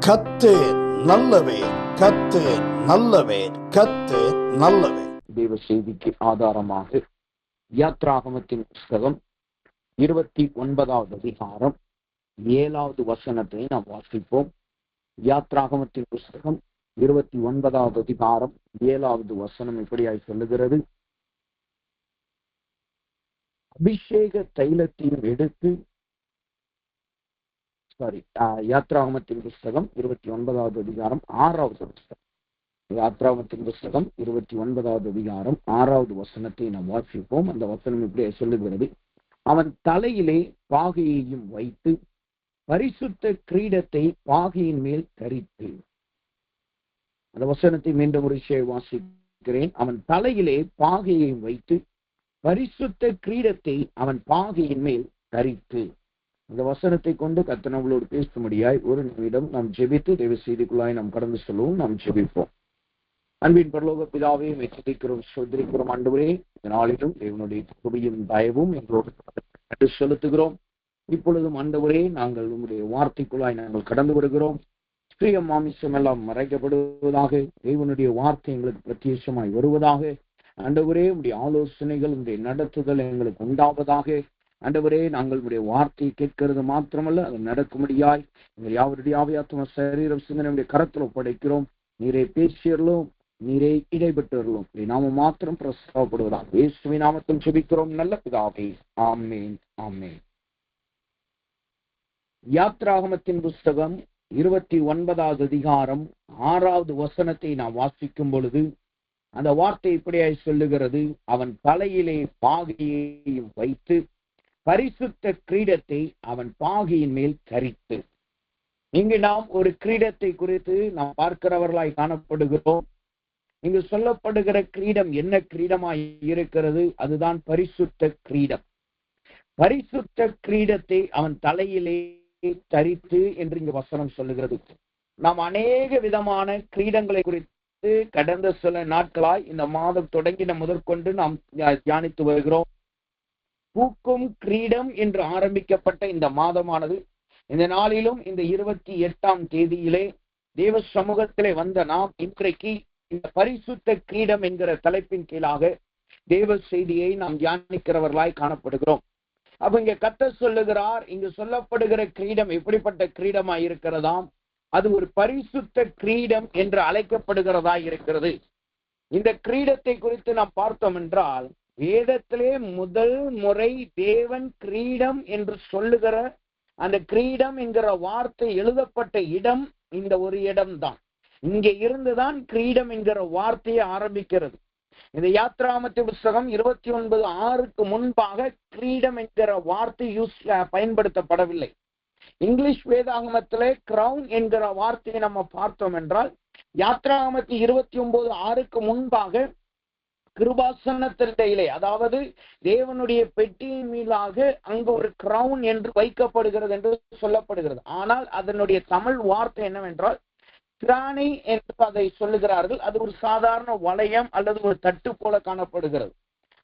கர்த்தர் நல்லவர், கர்த்தர் நல்லவர், கர்த்தர் நல்லவர். தேவ செய்திக்கு ஆதாரமாக யாத்ராகமத்தின் புஸ்தகம் 29வது அதிகாரம் 7வது வசனத்தை நாம் வாசிப்போம். யாத்ராகமத்தின் புஸ்தகம் 29வது அதிகாரம் 7வது வசனம் இப்படியாய் சொல்லுகிறது. அபிஷேக தைலத்தையும் எடுத்து யாத்ராகமத்தின் புஸ்தகம் 29வது அதிகாரம் 6வது வசனம். யாத்ராகமத்தின் புஸ்தகம் 29வது அதிகாரம் 6வது வசனத்தை நாம் வாசிப்போம். அந்த வசனம் இப்படி சொல்லுகிறது. அவன் தலையிலே பாகையையும் வைத்து பரிசுத்த கிரீடத்தை பாகையின் மேல் தரித்து. அந்த வசனத்தை மீண்டும் ஒரு வாசிக்கிறேன். அவன் தலையிலே பாகையையும் வைத்து பரிசுத்த கிரீடத்தை அவன் பாகையின் மேல் தரித்து. இந்த வசனத்தை கொண்டு கர்த்தர் நம்மளோடு பேசும்படியாய் ஒரு நிமிடம் நாம் ஜெபித்து தேவ செய்திக்குள்ளாய் நாம் கடந்து செல்வோம். நாம் ஜெபிப்போம். அன்பின் பரலோக பிதாவே, துதிக்கிறோம், ஸ்தோத்திரிக்கிறோம். ஆண்டவரே, இந்த நாளிலும் தேவனுடைய கிருபையும் தயவும் எங்களோடு செலுத்துகிறோம். இப்பொழுதும் ஆண்டவரே, நாங்கள் உங்களுடைய வார்த்தைக்குள்ளாய் நாங்கள் கடந்து வருகிறோம். ஸ்ரீய மாமிசம் எல்லாம் மறைக்கப்படுவதாக, தேவனுடைய வார்த்தை எங்களுக்கு பிரத்யேகமாய் வருவதாக. ஆண்டவரே, உங்களுடைய ஆலோசனைகள், உங்களுடைய நடத்துதல் எங்களுக்கு உண்டாவதாக. ஆண்டவரே, நாங்கள் உடைய வார்த்தையை கேட்கிறது மாத்திரமல்ல, அது நடக்கும்படியாய் எங்கள் யாவருடைய ஆவியாத்ம சரீரம் சிந்தனையுடைய கரத்தில் ஒப்படைக்கிறோம். நீரே பேசியறலும், நீரே இடைபெற்றறலும், நாம மாத்திரம் பிரசவப்படுவதாக இயேசுவின் நாமத்தில் ஜெபிக்கிறோம் நல்ல பிதாவே, ஆமென், ஆமென். யாத்ராகமத்தின் புஸ்தகம் 29வது அதிகாரம் 6வது வசனத்தை நாம் வாசிக்கும் பொழுது அந்த வார்த்தை இப்படியாய் சொல்லுகிறது. அவன் தலையிலே பாகையையும் வைத்து பரிசுத்த கிரீடத்தை அவன் பாகையின் மேல் தரித்து. இங்கு நாம் ஒரு கிரீடத்தை குறித்து நாம் பார்க்கிறவர்களாய் காணப்படுகிறோம். இங்கு சொல்லப்படுகிற கிரீடம் என்ன கிரீடமாய் இருக்கிறது? அதுதான் பரிசுத்த கிரீடம். பரிசுத்த கிரீடத்தை அவன் தலையிலே தரித்து என்று இங்கு வசனம் சொல்லுகிறது. நாம் அநேக விதமான கிரீடங்களை குறித்து கடந்த சில நாட்களாய் இந்த மாதம் தொடங்கின முதற்கொண்டு நாம் தியானித்து வருகிறோம். பூக்கும் கிரீடம் என்று ஆரம்பிக்கப்பட்ட இந்த மாதமானது இந்த நாளிலும் இந்த 28ஆம் தேதியிலே தேவ சமூகத்திலே வந்த நாம் இன்றைக்கு இந்த பரிசுத்த கிரீடம் என்கிற தலைப்பின் கீழாக தேவ செய்தியை நாம் தியானிக்கிறவர்களாய் காணப்படுகிறோம். அப்ப இங்க கர்த்தர் சொல்லுகிறார், இங்கு சொல்லப்படுகிற கிரீடம் எப்படிப்பட்ட கிரீடமாய் இருக்கிறதாம்? அது ஒரு பரிசுத்த கிரீடம் என்று அழைக்கப்படுகிறதா இருக்கிறது. இந்த கிரீடத்தை குறித்து நாம் பார்த்தோம் என்றால், வேதத்திலே முதல் முறை தேவன் கிரீடம் என்று சொல்லுகிற அந்த கிரீடம் என்கிற வார்த்தை எழுதப்பட்ட இடம் இந்த ஒரு இடம்தான். இங்கே இருந்துதான் கிரீடம் என்கிற வார்த்தையை ஆரம்பிக்கிறது. இந்த யாத்ராகமத்தின் புஸ்தகம் 29:6 முன்பாக கிரீடம் என்கிற வார்த்தை பயன்படுத்தப்படவில்லை. இங்கிலீஷ் வேதாகமத்திலே கிரவுன் என்கிற வார்த்தையை நம்ம பார்த்தோம் என்றால், யாத்ராகமத்தின் 29:6 முன்பாக கிருபாசனத்திலே, அதாவது தேவனுடைய பெட்டியின் மீதாக அங்கு ஒரு கிரவுன் என்று வைக்கப்படுகிறது என்று சொல்லப்படுகிறது. ஆனால் அதனுடைய தமிழ் வார்த்தை என்னவென்றால் கிரானை என்று அதை சொல்லுகிறார்கள். அது ஒரு சாதாரண வளையம் அல்லது ஒரு தட்டு போல காணப்படுகிறது.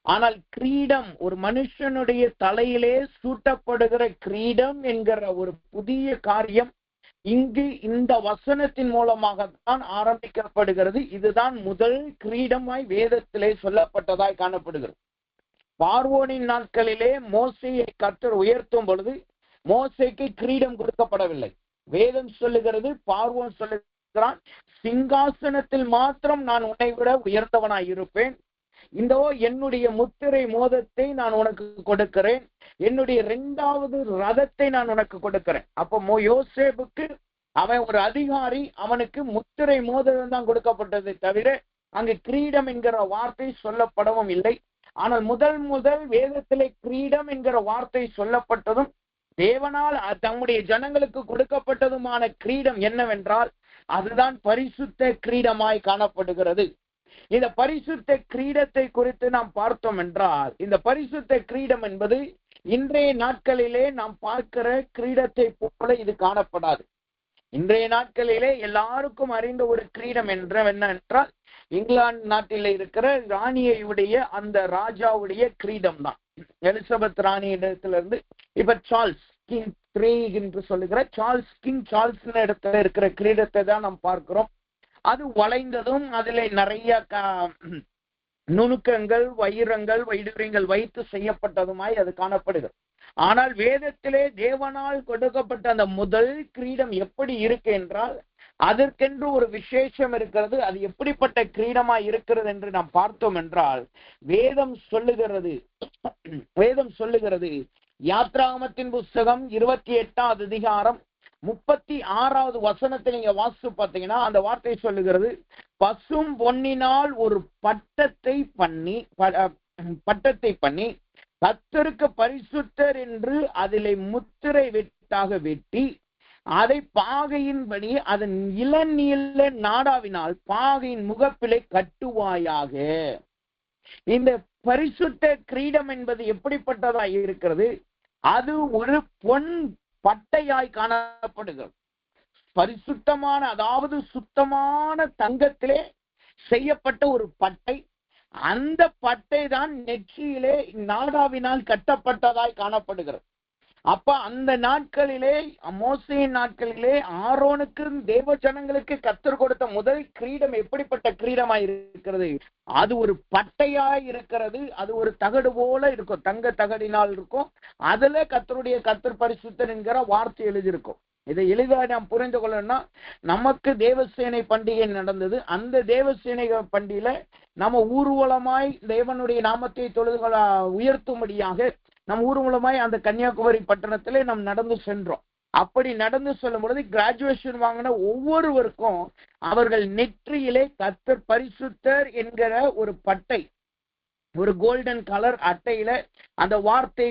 ஆனால் கிரீடம், ஒரு மனுஷனுடைய தலையிலே சூட்டப்படுகிற கிரீடம் என்கிற ஒரு புதிய காரியம் இங்கு இந்த வசனத்தின் மூலமாகத்தான் ஆரம்பிக்கப்படுகிறது. இதுதான் முதல் கிரீடமாய் வேதத்திலே சொல்லப்பட்டதாய் காணப்படுகிறது. பார்வோனின் நாட்களிலே மோசேயை கர்த்தர் உயர்த்தும் பொழுது மோசேக்கு கிரீடம் கொடுக்கப்படவில்லை. வேதம் சொல்லுகிறது, பார்வோன் சொல்லுகிறான், சிங்காசனத்தில் மாத்திரம் நான் உன்னை விட உயர்ந்தவனாய் இருப்பேன். இந்த என்னுடைய முத்திரை மோதத்தை நான் உனக்கு கொடுக்கிறேன், என்னுடைய 2வது ரதத்தை நான் உனக்கு கொடுக்கிறேன். அப்போ யோசேப்புக்கு அவன் ஒரு அதிகாரி, அவனுக்கு முத்திரை மோதிரம் தான் கொடுக்கப்பட்டதை தவிர அங்கு கிரீடம் என்கிற வார்த்தை சொல்லப்படவும் இல்லை. ஆனால் முதல் வேதத்திலே கிரீடம் என்கிற வார்த்தை சொல்லப்பட்டதும் தேவனால் தம்முடைய ஜனங்களுக்கு கொடுக்கப்பட்டதுமான கிரீடம் என்னவென்றால் அதுதான் பரிசுத்த கிரீடமாய் காணப்படுகிறது. இந்த பரிசுத்த கிரீடத்தை குறித்து நாம் பார்த்தோம் என்றால், இந்த பரிசுத்த கிரீடம் என்பது இன்றைய நாட்களிலே நாம் பார்க்கிற கிரீடத்தை போல இது காணப்படாது. இன்றைய நாட்களிலே எல்லாருக்கும் அறிந்த ஒரு கிரீடம் என்னவென்றால் இங்கிலாந்து நாட்டில் இருக்கிற ராணியுடைய அந்த ராஜாவுடைய கிரீடம் தான். எலிசபெத் ராணி இடத்திலிருந்து இப்ப கிங் 3 என்று சொல்லுகிற கிங் சார்ல்ஸ் இடத்துல இருக்கிற கிரீடத்தை தான் நாம் பார்க்கிறோம். அது வளைந்ததும் அதிலே நிறைய நுணுக்கங்கள், வைடூரியங்கள் வைத்து செய்யப்பட்டதுமாய் அது காணப்படுகிறது. ஆனால் வேதத்திலே தேவனால் கொடுக்கப்பட்ட அந்த முதல் கிரீடம் எப்படி இருக்கு என்றால் அதற்கென்று ஒரு விசேஷம் இருக்கிறது. அது எப்படிப்பட்ட கிரீடமாய் இருக்கிறது என்று நாம் பார்த்தோம் என்றால் வேதம் சொல்லுகிறது யாத்ராகமத்தின் புஸ்தகம் 28வது அதிகாரம் 36வது வசனத்தை நீங்க வாசித்து பார்த்தீங்கன்னா அந்த வார்த்தை சொல்லுகிறது, பசும் பொன்னினால் ஒரு பட்டத்தை பண்ணி கர்த்தருக்கு பரிசுத்தர் என்று அதிலே முத்திரை வெட்டாக வெட்டி அதை பாகையின்படி அதன் இளநீல நாடாவினால் பாகையின் முகப்பிலை கட்டுவாயாக. இந்த பரிசுத்த கிரீடம் என்பது எப்படிப்பட்டதாய் இருக்கிறது? அது ஒரு பொன் பட்டையாய் காணப்படுகிறது. பரிசுத்தமான, அதாவது சுத்தமான தங்கத்திலே செய்யப்பட்ட ஒரு பட்டை. அந்த பட்டை தான் நெற்றியிலே நாடாவினால் கட்டப்பட்டதாய் காணப்படுகிறது. அப்ப அந்த நாட்களிலே, மோசேயின் நாட்களிலே ஆரோனுக்கு தேவ ஜனங்களுக்கு கர்த்தர் கொடுத்த முதல் கிரீடம் எப்படிப்பட்ட கிரீடமாய் இருக்கிறது? அது ஒரு பட்டையாய் இருக்கிறது. அது ஒரு தகடு போல இருக்கும், தங்க தகடினால் இருக்கும். அதுல கர்த்தர் பரிசுத்தர் என்கிற வார்த்தை எழுதியிருக்கும். இதை எளிதாக நாம் புரிந்து கொள்ளணும்னா, நமக்கு தேவசேனை பண்டிகை நடந்தது. அந்த தேவசேனை பண்டிகையில நம்ம ஊர்வலமாய் தேவனுடைய நாமத்தை உயர்த்தும்படியாக நம் ஊர்வலமாய் அந்த கன்னியாகுமரி பட்டணத்திலே நாம் நடந்து சென்றோம். அப்படி நடந்து செல்லும் பொழுது கிராஜுவேஷன் வாங்கின ஒவ்வொருவருக்கும் அவர்கள் நெற்றியிலே கர்த்தர் பரிசுத்தர் என்கிற ஒரு பட்டை, ஒரு கோல்டன் கலர் அட்டையில அந்த வார்த்தை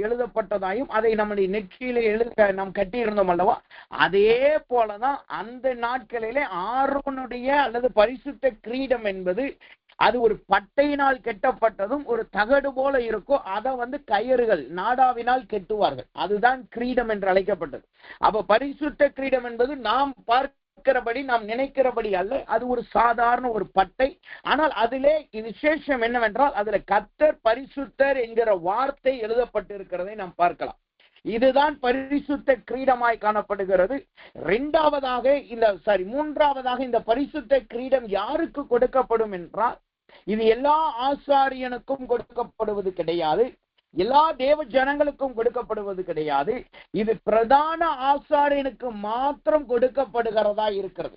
எழுதப்பட்டதாயும் அதை நம்முடைய நெற்றியில நாம் கட்டி இருந்தோம் அல்லவா? அதே போலதான் அந்த நாட்களிலே ஆரோனுடைய அல்லது பரிசுத்த கிரீடம் என்பது அது ஒரு பட்டையினால் கெட்டப்பட்டதும் ஒரு தகடு போல இருக்கும். அதை கயிறுகள் நாடாவினால் கெட்டுவார்கள். அதுதான் கிரீடம் என்று அழைக்கப்பட்டது. அப்ப பரிசுத்த கிரீடம் என்பது நாம் பார்க்கிறபடி, நாம் நினைக்கிறபடி அல்ல. அது ஒரு சாதாரண ஒரு பட்டை. ஆனால் அதிலே விசேஷம் என்னவென்றால் அதுல கர்த்தர் பரிசுத்தர் என்கிற வார்த்தை எழுதப்பட்டிருக்கிறதை நாம் பார்க்கலாம். இதுதான் பரிசுத்த கிரீடமாய் காணப்படுகிறது. மூன்றாவதாக இந்த பரிசுத்த கிரீடம் யாருக்கு கொடுக்கப்படும் என்றால், இது எல்லா ஆசாரியனுக்கும் கொடுக்கப்படுவது கிடையாது, எல்லா தேவ ஜனங்களுக்கும் கொடுக்கப்படுவது கிடையாது. இது பிரதான ஆசாரியனுக்கு மாத்திரம் கொடுக்கப்படுகிறதா இருக்கிறது.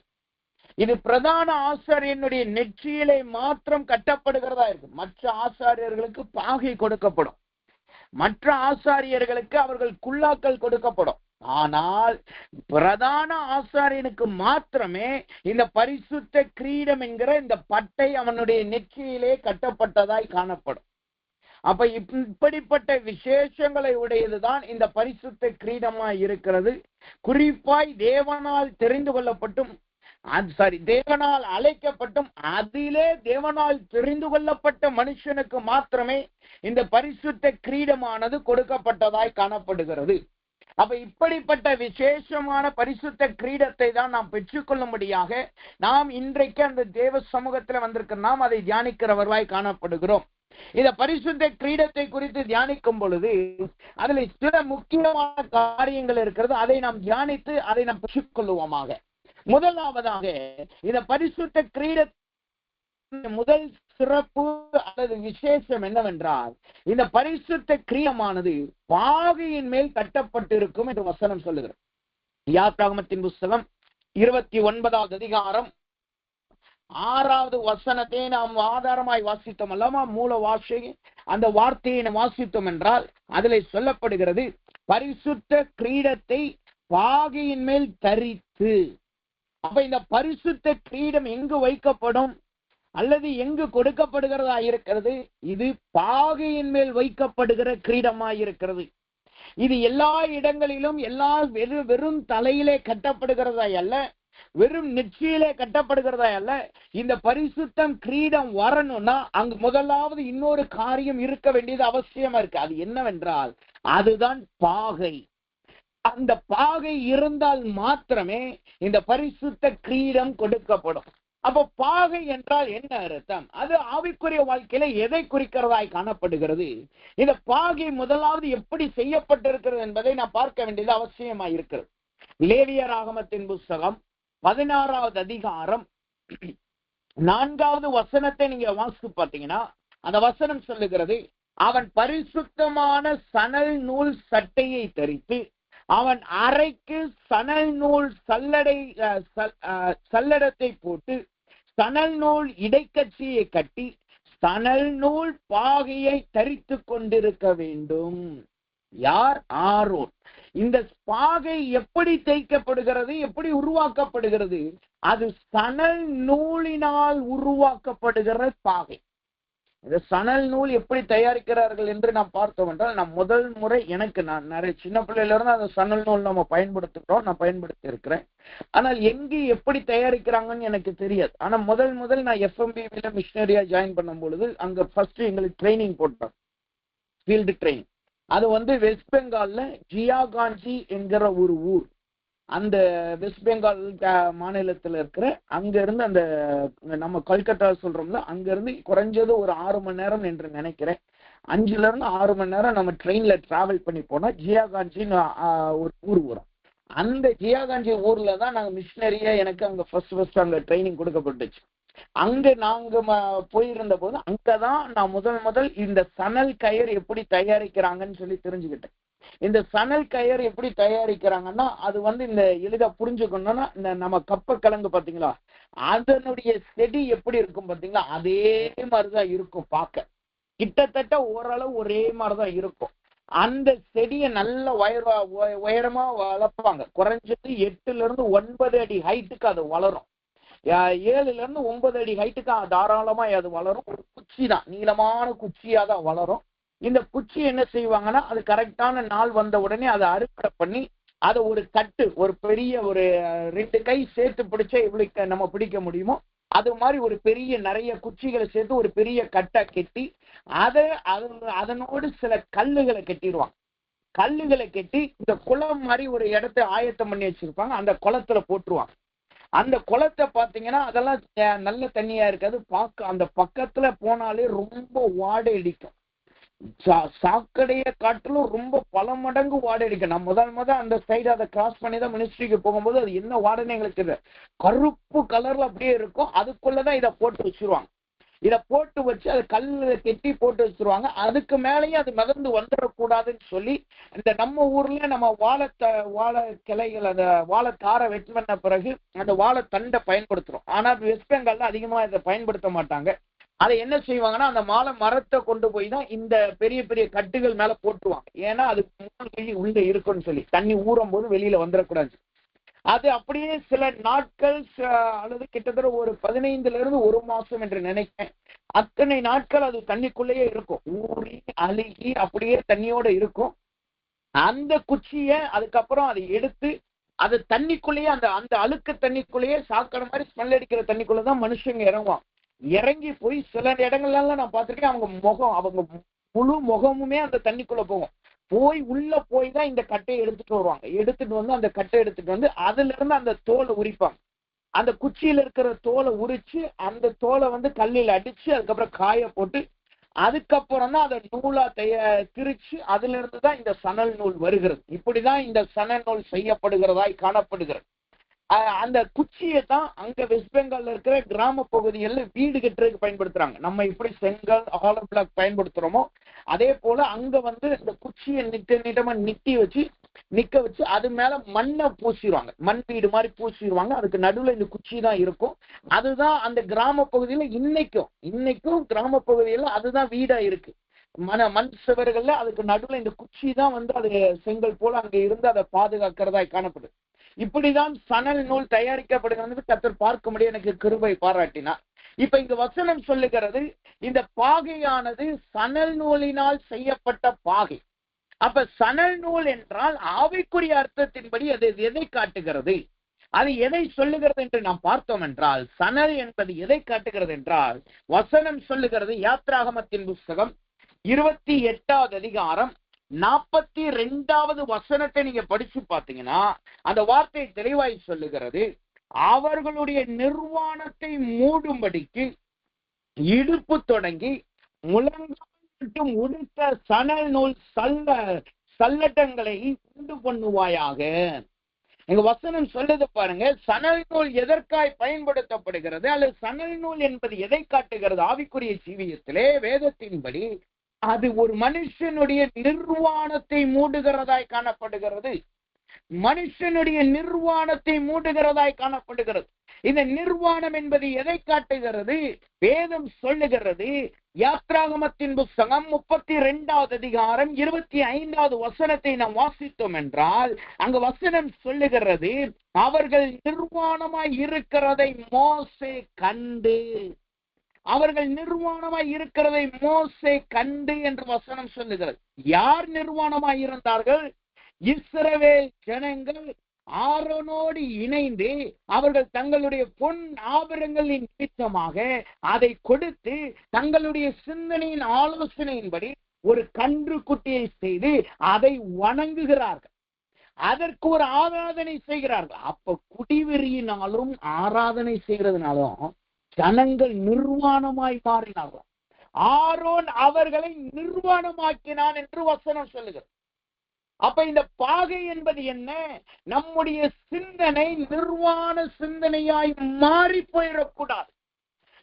இது பிரதான ஆசாரியனுடைய நெற்றியிலே மாத்திரம் கட்டப்படுகிறதா இருக்கு. மற்ற ஆசாரியர்களுக்கு பாகை கொடுக்கப்படும், மற்ற ஆசாரியர்களுக்கு அவர்கள் குல்லாக்கள் கொடுக்கப்படும். ஆனால் பிரதான ஆசாரியனுக்கு மாத்திரமே இந்த பரிசுத்த கிரீடம் என்கிற இந்த பட்டை அவனுடைய நெற்றியிலே கட்டப்பட்டதாய் காணப்படும். அப்ப இப்படிப்பட்ட விசேஷங்களை உடையதுதான் இந்த பரிசுத்த கிரீடமாய் இருக்கிறது. குறிப்பாய் தேவனால் தெரிந்து கொள்ளப்பட்டும் தேவனால் அழைக்கப்பட்டும் அதிலே தேவனால் தெரிந்து கொள்ளப்பட்ட மனுஷனுக்கு மாத்திரமே இந்த பரிசுத்த கிரீடமானது கொடுக்கப்பட்டதாய் காணப்படுகிறது. அப்ப இப்படிப்பட்ட விசேஷமான பரிசுத்த கிரீடத்தை தான் நாம் பெற்றுக்கொள்ளும்படியாக நாம் இன்றைக்கு அந்த தேவ சமூகத்துல வந்திருக்க நாம் அதை தியானிக்கிறவர்களாய் காணப்படுகிறோம். இந்த பரிசுத்த கிரீடத்தை குறித்து தியானிக்கும் பொழுது அதுல சில முக்கியமான காரியங்கள் இருக்கிறது. அதை நாம் தியானித்து அதை நாம் பெற்றுக்கொள்ளுவோமாக. முதலாவதாக இந்த பரிசுத்த கிரீட முதல் சிறப்பு அல்லது விசேஷம் என்னவென்றால், இந்த பரிசுத்த கிரீடமானது பாகையின் மேல் கட்டப்பட்டிருக்கும் என்று வசனம் சொல்லுகிறது. யாத்ராகமத்தின் புஸ்தகம் 29வது அதிகாரம் 6வது வசனத்தை நாம் ஆதாரமாய் வாசித்தோம் அல்லவா? மூல வார்த்தை அந்த வார்த்தையை வாசித்தோம் என்றால் அதில் சொல்லப்படுகிறது, பரிசுத்த கிரீடத்தை பாகையின் மேல் தரித்து. அப்ப இந்த பரிசுத்த கிரீடம் எங்கு வைக்கப்படும் அல்லது எங்கு கொடுக்கப்படுகிறதா இருக்கிறது? இது பாகையின் மேல் வைக்கப்படுகிற கிரீடமாய் இருக்கிறது. இது எல்லா இடங்களிலும் வெறும் தலையிலே கட்டப்படுகிறதா அல்ல, வெறும் நெற்றியிலே கட்டப்படுகிறதா அல்ல. இந்த பரிசுத்தம் கிரீடம் வரணும்னா அங்கு முதலாவது இன்னொரு காரியம் இருக்க வேண்டியது அவசியமா இருக்கு. அது என்னவென்றால் அதுதான் பாகை. அந்த பாகை இருந்தால் மாத்திரமே இந்த பரிசுத்த கிரீடம் கொடுக்கப்படும். அப்ப பாகை என்றால் என்ன அர்த்தம்? அது ஆவிக்குரிய வாழ்க்கையில எதை குறிக்கிறதாய் காணப்படுகிறது? இந்த பாகை முதலாவது எப்படி செய்யப்பட்டிருக்கிறது என்பதை நான் பார்க்க வேண்டியது அவசியமா இருக்கிறது. லேவியராகமத்தின் புஸ்தகம் 16வது அதிகாரம் 4வது வசனத்தை நீங்க வாசித்து பார்த்தீங்கன்னா, அந்த வசனம் சொல்லுகிறது, அவன் பரிசுத்தமான சணல் நூல் சட்டையை தரித்து அவன் அறைக்கு சணல் நூல் சல்லடத்தை போட்டு சணல் நூல் இடைக்கட்சியை கட்டி சணல் நூல் பாகையை தரித்து கொண்டிருக்க வேண்டும். யார்? ஆரோன். இந்த பாகை எப்படி தைக்கப்படுகிறது, எப்படி உருவாக்கப்படுகிறது? அது சணல் நூலினால் உருவாக்கப்படுகிற பாகை. இந்த சணல் நூல் எப்படி தயாரிக்கிறார்கள் என்று நாம் பார்த்தோம் என்றால், நான் முதல் முறை நான் நிறைய சின்ன பிள்ளையில இருந்து அந்த சணல் நூல் நம்ம பயன்படுத்துகிறோம், நான் பயன்படுத்தி இருக்கிறேன். ஆனால் எங்கே எப்படி தயாரிக்கிறாங்கன்னு எனக்கு தெரியாது. ஆனா முதல் நான் FMBல மிஷினரியா ஜாயின் பண்ணும் பொழுது அங்க ஃபர்ஸ்ட் எங்களுக்கு ட்ரைனிங் போட்டோம், ஃபீல்டு ட்ரைனிங். அது வெஸ்ட் பெங்கால்ல ஜியாகாஞ்சி என்கிற ஒரு ஊர், அந்த வெஸ்ட் பெங்கால் மாநிலத்தில் இருக்கிற, அங்க இருந்து அந்த நம்ம கல்கத்தா சொல்றோம்ல, அங்க இருந்து குறைஞ்சது ஒரு 6 மணி நேரம் என்று நினைக்கிறேன், 5ல இருந்து 6 மணி நேரம் நம்ம ட்ரெயின்ல டிராவல் பண்ணி போனா ஜியாகாஞ்சின்னு ஒரு ஊர் வரும். அந்த ஜியாகாஞ்சி ஊர்ல தான் நாங்க மிஷினரியா எனக்கு அங்க ஃபர்ஸ்ட் அங்க ட்ரைனிங் கொடுக்கப்பட்டுச்சு. அங்க நாங்க போயிருந்த போது அங்கதான் நான் முதல் இந்த சணல் கயிறு எப்படி தயாரிக்கிறாங்கன்னு சொல்லி தெரிஞ்சுக்கிட்டேன். இந்த சணல் கயிறு எப்படி தயாரிக்கிறாங்கன்னா, அது இந்த எளிதா புரிஞ்சுக்கணும்னா, இந்த நம்ம கப்ப கிழங்கு பாத்தீங்களா, அதனுடைய செடி எப்படி இருக்கும் பாத்தீங்களா, அதே மாதிரிதான் இருக்கும். பார்க்க கிட்டத்தட்ட ஓரளவு ஒரே மாதிரிதான் இருக்கும். அந்த செடியை நல்ல உயரமா வளர்ப்பாங்க. குறைஞ்சது 8ல இருந்து 9 அடி ஹைட்டுக்கு அது வளரும். 7ல இருந்து 9 அடி ஹைட்டுக்கு தாராளமா அது வளரும். ஒரு குச்சி தான், நீளமான குச்சியா தான் வளரும். இந்த குச்சி என்ன செய்வாங்கன்னா, அது கரெக்டான நாள் வந்த உடனே அதை அறுவடை பண்ணி அதை ஒரு கட்டு, ஒரு பெரிய ஒரு 2 கை சேர்த்து பிடிச்சா எவ்வளவு நம்ம பிடிக்க முடியுமோ அது மாதிரி ஒரு பெரிய நிறைய குச்சிகளை சேர்த்து ஒரு பெரிய கட்டை கட்டி அதனோடு சில கல்லுகளை கட்டிடுவாங்க. கல்லுகளை கட்டி இந்த குளம் மாதிரி ஒரு இடத்தை ஆயத்தம் பண்ணி வச்சிருப்பாங்க, அந்த குளத்துல போட்டுருவாங்க. அந்த குளத்தை பாத்தீங்கன்னா அதெல்லாம் நல்ல தண்ணியா இருக்காது, பார்க்க அந்த பக்கத்துல போனாலே ரொம்ப வாடை அடிக்கும். சாக்கடையை காட்டிலும் ரொம்ப பல மடங்கு வாடை அடிக்கும். நான் முதல் அந்த சைடு அதை கிராஸ் பண்ணி தான் மினிஸ்ட்ரிக்கு போகும்போது அது என்ன வாடைன்னு எங்களுக்கு தெரியல, கருப்பு கலர்ல அப்படியே இருக்கும். அதுக்குள்ளதான் இதை போட்டு வச்சிருவாங்க. இதை போட்டு வச்சு அதை கல்ல கெட்டி போட்டு வச்சிருவாங்க. அதுக்கு மேலேயும் அது மிதந்து வந்துடக்கூடாதுன்னு சொல்லி இந்த நம்ம ஊர்ல நம்ம வாழை கிளைகள், அந்த வாழைத்தாரை வெட்டி பண்ண பிறகு அந்த வாழைத்தண்டை பயன்படுத்துறோம். ஆனா வெஸ்ட் பெங்கால்ல அதிகமா இதை பயன்படுத்த மாட்டாங்க. அதை என்ன செய்வாங்கன்னா, அந்த மரத்தை கொண்டு போய் தான் இந்த பெரிய பெரிய கட்டுகள் மேல போட்டுருவாங்க. ஏன்னா அது உள்ள இருக்குன்னு சொல்லி தண்ணி ஊறும் போது வெளியில வந்துடக்கூடாது. அது அப்படியே சில நாட்கள் அல்லது கிட்டத்தட்ட ஒரு 15ல இருந்து 1 மாசம் என்று நினைக்கிறேன், அத்தனை நாட்கள் அது தண்ணிக்குள்ளேயே இருக்கும். ஊறி அழுகி அப்படியே தண்ணியோட இருக்கும். அந்த குச்சியை அதுக்கப்புறம் அதை எடுத்து அது தண்ணிக்குள்ளேயே அந்த அழுக்கு தண்ணிக்குள்ளேயே சாக்கடை மாதிரி ஸ்மெல் அடிக்கிற தண்ணிக்குள்ளதான் மனுஷங்க இறங்குவாங்க. இறங்கி போய் சில இடங்கள்லாம் நான் பார்த்திருக்கேன், அவங்க முழு முகமுமே அந்த தண்ணிக்குள்ள போகும். உள்ள போய் தான் இந்த கட்டையை எடுத்துட்டு வருவாங்க. அந்த கட்டை எடுத்துட்டு வந்து அதுல இருந்து அந்த தோலை உரிப்பாங்க. அந்த குச்சியில இருக்கிற தோலை உரிச்சு அந்த தோலை கல்லில் அடிச்சு அதுக்கப்புறம் காய போட்டு அதுக்கப்புறம் தான் அதை நூலா திரிச்சு அதுல இருந்து தான் இந்த சணல் நூல் வருகிறது. இப்படிதான் இந்த சணல் நூல் செய்யப்படுகிறதாய் காணப்படுகிறது. அந்த குச்சியை தான் அங்க வெஸ்ட் பெங்கால்ல இருக்கிற கிராம பகுதிகளில் வீடு கட்டுறதுக்கு பயன்படுத்துறாங்க. நம்ம இப்படி செங்கல் ஹாலோ பிளாக் பயன்படுத்துறோமோ அதே போல அங்க இந்த குச்சியை நிட்டமா நிக்க வச்சு அது மேல மண்ணை பூசிடுவாங்க. மண் வீடு மாதிரி பூசிடுவாங்க. அதுக்கு நடுவுல இந்த குச்சி தான் இருக்கும். அதுதான் அந்த கிராம பகுதியில இன்னைக்கும் கிராம பகுதியில அதுதான் வீடா இருக்கு. மண் சுவர்கள்ல அதுக்கு நடுவுல இந்த குச்சி தான் அது செங்கல் போல அங்க இருந்து அதை பாதுகாக்கிறதாய் காணப்படுது. இப்படிதான் சணல் நூல் தயாரிக்கப்படுகிறது. கர்த்தர் பார்க்க முடிய எனக்கு கிருபை பாராட்டினார். இப்ப இங்க வசனம் சொல்லுகிறது, இந்த பாகையானது சணல் நூலினால் செய்யப்பட்ட பாகை. அப்ப சணல் நூல் என்றால் ஆவிக்குரிய அர்த்தத்தின்படி அது எதை காட்டுகிறது, அது எதை சொல்லுகிறது என்று நாம் பார்த்தோம் என்றால், சணல் என்பது எதை காட்டுகிறது என்றால், வசனம் சொல்லுகிறது, யாத்ராகமத்தின் புஸ்தகம் 28வது அதிகாரம் 42வது வசனத்தை நீங்க படிச்சு பார்த்தீங்கன்னா அந்த வார்த்தை தெளிவாய் சொல்லுகிறது, அவர்களுடைய நிர்வாணத்தை மூடும்படிக்கு இடுப்பு தொடங்கி முழங்கால் மட்டும் உடுத்த சணல் நூல் சல்லட்டங்களை உண்டு பண்ணுவாயாக. எங்க வசனம் சொல்லுது பாருங்க, சணல் நூல் எதற்காய் பயன்படுத்தப்படுகிறது, அல்லது சணல் நூல் என்பது எதை காட்டுகிறது? ஆவிக்குரிய ஜீவியத்திலே வேதத்தின்படி அது ஒரு மனுஷனுடைய நிர்வாணத்தை மூடுகிறதாய் காணப்படுகிறது. மனுஷனுடைய நிர்வாணத்தை மூடுகிறதாய் காணப்படுகிறது. இந்த நிர்வாணம் என்பது எதை காட்டுகிறது? வேதம் சொல்லுகிறது, யாத்ராகமத்தின் புஸ்தகம் 32வது அதிகாரம் 25வது வசனத்தை நாம் வாசித்தோம் என்றால், அங்கு வசனம் சொல்லுகிறது, அவர்கள் நிர்வாணமாய் இருக்கிறதை மோசே கண்டு, அவர்கள் நிர்வாணமாய் இருக்கிறதை மோசே கண்டு என்று வசனம் சொல்லுகிறது. யார் நிர்வாணமாய் இருந்தார்கள்? இஸ்ரவேல் ஜனங்கள் ஆரோனோடு இணைந்து அவர்கள் தங்களுடைய பொன் ஆபரணங்களின் நிமித்தமாக அதை கொடுத்து தங்களுடைய சிந்தனையின் ஆலோசனையின்படி ஒரு கன்று குட்டியை செய்து அதை வணங்குகிறார்கள். அதற்கு ஒரு ஆராதனை செய்கிறார்கள். அப்ப குடிவெறியினாலும் ஆராதனை செய்கிறதுனாலும் ஜனங்கள் நிர்வாணமாய் மாறினார்கள். ஆரோன் அவர்களை நிர்வாணமாக்கினான் என்று வசனம் சொல்லுகிறது. அப்ப இந்த பாகை என்பது என்ன? நம்முடைய சிந்தனை நிர்வாண சிந்தனையாய் மாறி போயிடக்கூடாது.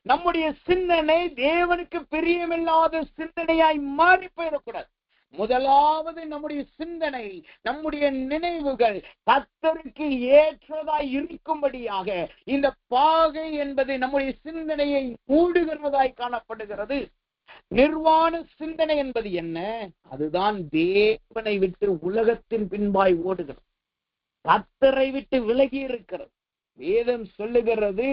நம்முடைய சிந்தனை தேவனுக்கு பிரியமில்லாத சிந்தனையாய் மாறி போயிடக்கூடாது. முதலாவது நம்முடைய சிந்தனை, நம்முடைய நினைவுகள் கர்த்தருக்கு ஏற்றதாய் இருக்கும்படியாக இந்த பாகை என்பது நம்முடைய சிந்தனையை மூடுகிறதாய் காணப்படுகிறது. நிர்வாண சிந்தனை என்பது என்ன? அதுதான் தேவனை விட்டு உலகத்தின் பின்பாய் ஓடுகிறது, கர்த்தரை விட்டு விலகி இருக்கிறது. வேதம் சொல்லுகிறது,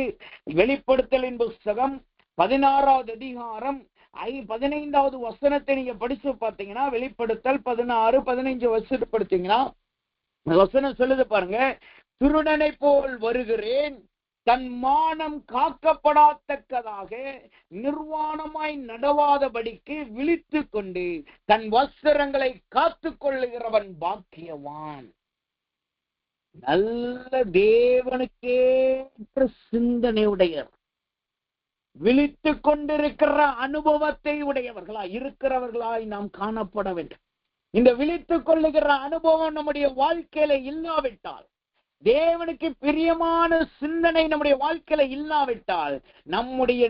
வெளிப்படுத்தலின் புஸ்தகம் 16வது அதிகாரம் 15வது வசனத்தை நீங்க படிச்சு பார்த்தீங்கன்னா, வெளிப்படுத்தல் 16-15 வசனத்தை படிச்சீங்கன்னா வசனம் சொல்லுது பாருங்க, திருடனை போல் வருகிறேன், தன் மானம் காக்கப்படாதக்கதாக நிர்வாணமாய் நடவாதபடிக்கு விழித்து கொண்டு தன் வஸ்திரங்களை காத்து கொள்ளுகிறவன் பாக்கியவான். நல்ல தேவனுக்கேற்ற சிந்தனையுடையவர், விழித்து கொண்டிருக்கிற அனுபவத்தை உடையவர்களாய் இருக்கிறவர்களாய் நாம் காணப்பட வேண்டும். இந்த விழித்து கொள்ளுகிற அனுபவம் நம்முடைய வாழ்க்கையில இல்லாவிட்டால், தேவனுக்கு பிரியமான சிந்தனை நம்முடைய வாழ்க்கையில இல்லாவிட்டால், நம்முடைய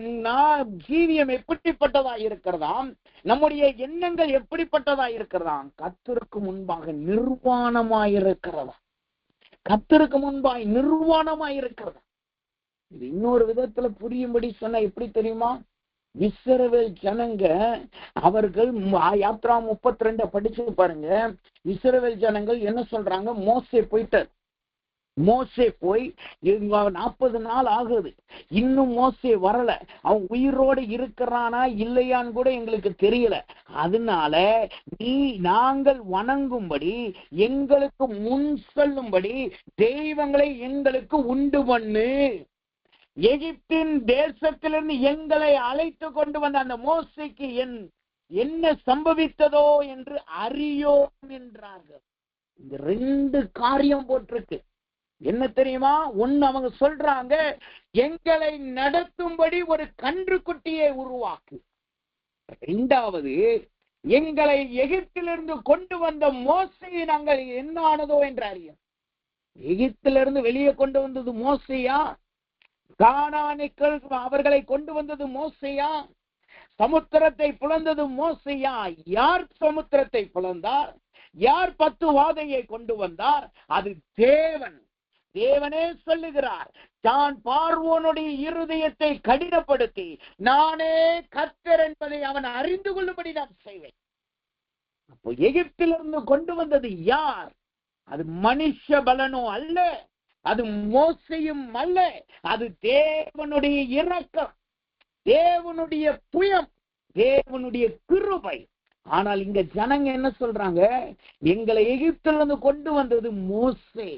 ஜீவியம் எப்படிப்பட்டதா இருக்கிறதாம், நம்முடைய எண்ணங்கள் எப்படிப்பட்டதா இருக்கிறதாம், கர்த்தருக்கு முன்பாக நிர்வாணமாயிருக்கிறதா, கர்த்தருக்கு முன்பாய் நிர்வாணமாயிருக்கிறதா. இது இன்னொரு விதத்துல புரியும்படி சொன்னா எப்படி தெரியுமா? இஸ்ரவேல் ஜனங்க அவர்கள் யாத்ரா 32 படிச்சு பாருங்க. இஸ்ரவேல் ஜனங்கள் என்ன சொல்றாங்க? மோசே போயிட்டார், மோசே போய் 40 நாள் ஆகுது, இன்னும் மோசே வரல, அவன் உயிரோடு இருக்கிறானா இல்லையான்னு கூட எங்களுக்கு தெரியல. அதனால நாங்கள் வணங்கும்படி, எங்களுக்கு முன் சொல்லும்படி தெய்வங்களை எங்களுக்கு உண்டு பண்ணு, எகிப்தின் தேசத்திலிருந்து எங்களை அழைத்து கொண்டு வந்த அந்த மோசேக்கு என்ன சம்பவித்ததோ என்று அறியோம் என்றார்கள். இந்த 2 காரியம் போட்டிருக்கு. என்ன தெரியுமா? ஒன்னு, அவங்க சொல்றாங்க, எங்களை நடத்தும்படி ஒரு கன்றுக்குட்டியை உருவாக்கு. 2வது, எங்களை எகிப்திலிருந்து கொண்டு வந்த மோசையை நாங்கள் என்ன ஆனதோ என்று அறியும். எகிப்திலிருந்து வெளியே கொண்டு வந்தது மோசையா? கானானிகள் அவர்களை கொண்டு வந்தது மோசையா? சமுத்திரத்தை பிளந்தது மோசையா? யார் சமுத்திரத்தை பிளந்தார்? யார் 10 வாதையை கொண்டு வந்தார்? அது தேவன். தேவனே சொல்லுகிறார், தான் பார்வோனுடைய இருதயத்தை கடினப்படுத்தி நானே கர்த்தர் என்பதை அவன் அறிந்து கொள்ளும்படி நான் செய்வேன். அப்போ எகிப்திலிருந்து கொண்டு வந்தது யார்? அது மனுஷ பலனோ அல்ல, அது மோசையும் அல்ல, அது தேவனுடைய இரக்கம், தேவனுடைய புயம், தேவனுடைய கிருபை. ஆனால் இங்க ஜனங்க என்ன சொல்றாங்க? எங்களை எகிப்திலிருந்து கொண்டு வந்தது மோசே,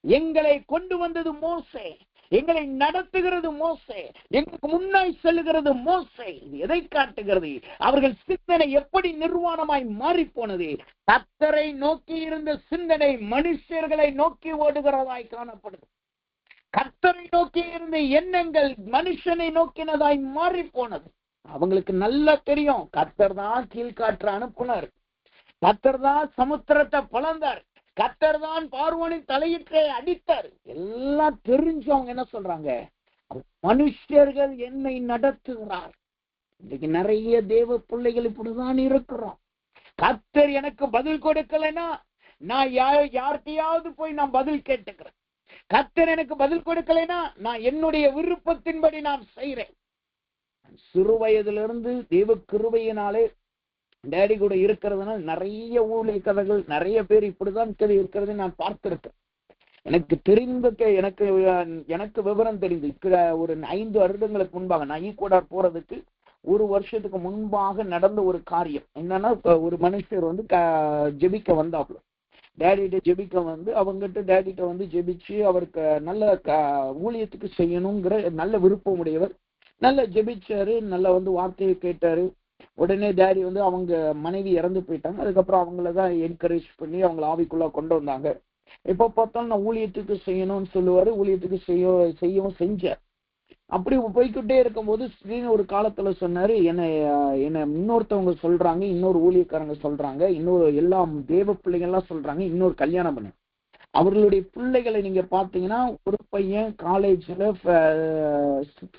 எங்களை கொண்டு வந்தது மோசே, எங்களை நடத்துகிறது மோசே, எங்களுக்கு முன்னாய் செல்லுகிறது மோசே. இது எதை காட்டுகிறது? அவர்கள் சிந்தனை எப்படி நிர்வாணமாய் மாறி போனது? கர்த்தரை நோக்கி இருந்த சிந்தனை மனுஷர்களை நோக்கி ஓடுகிறதாய் காணப்படுது. கர்த்தரை நோக்கி இருந்த எண்ணங்கள் மனுஷனை நோக்கினதாய் மாறி போனது. அவங்களுக்கு நல்லா தெரியும், கர்த்தர் தான் கீழ்காற்று அனுப்புனார், கர்த்தர் தான் சமுத்திரத்தை பிளந்தார், கர்த்தர் தான் பார்வோனின் தலையிட்டை அடித்தார். எல்லாம் தெரிஞ்சவங்க என்ன சொல்றாங்க, மனுஷர்கள் என்னை நடத்துகிறார். இன்னைக்கு நிறைய தேவ பிள்ளைகள் இப்படிதான் இருக்கிறோம். கர்த்தர் எனக்கு பதில் கொடுக்கலைன்னா நான் யார்கிட்டயாவது போய் நான் பதில் கேட்டுக்கிறேன். கர்த்தர் எனக்கு பதில் கொடுக்கலைன்னா நான் என்னுடைய விருப்பத்தின்படி நான் செய்யறேன். சிறு வயதிலிருந்து தேவ கிருபையினாலே டேடி கூட இருக்கிறதுனால நிறைய ஊழிய கதைகள் நிறைய பேர் இப்படிதான் இருக்கிறதை நான் பார்த்திருக்கேன். எனக்கு எனக்கு விவரம் தெரிந்து ஒரு 5 வருடங்களுக்கு முன்பாக நான் ஈக்குவடார் போறதுக்கு 1 வருஷத்துக்கு முன்பாக நடந்த ஒரு காரியம் என்னன்னா, ஒரு மனுஷர் வந்து ஜெபிக்க வந்தாப்புல, டேடிட்ட ஜெபிக்க வந்து அவங்ககிட்ட டேடிட்ட வந்து ஜெபிச்சு அவருக்கு நல்ல ஊழியத்துக்கு செய்யணுங்கிற நல்ல விருப்பம் உடையவர். நல்லா ஜெபிச்சாரு, நல்லா வந்து வார்த்தையை கேட்டாரு. உடனே டேடி வந்து அவங்க மனைவி இறந்து போயிட்டாங்க. அதுக்கப்புறம் அவங்களதான் என்கரேஜ் பண்ணி அவங்கள ஆவிக்குள்ள கொண்டு வந்தாங்க. எப்ப பார்த்தாலும் நான் ஊழியத்துக்கு செய்யணும்னு சொல்லுவாரு, ஊழியத்துக்கு செய்யவும் செஞ்சார். அப்படி போய்கிட்டே இருக்கும்போது ஸ்ரீன்னு ஒரு காலத்துல சொன்னாரு, என்ன இன்னொருத்தவங்க சொல்றாங்க, இன்னொரு ஊழியக்காரங்க சொல்றாங்க, இன்னொரு எல்லாம் தேவ பிள்ளைங்க எல்லாம் சொல்றாங்க, இன்னொரு கல்யாணம் பண்ணு. அவர்களுடைய பிள்ளைகளை நீங்க பாத்தீங்கன்னா, ஒரு பையன் காலேஜ்ல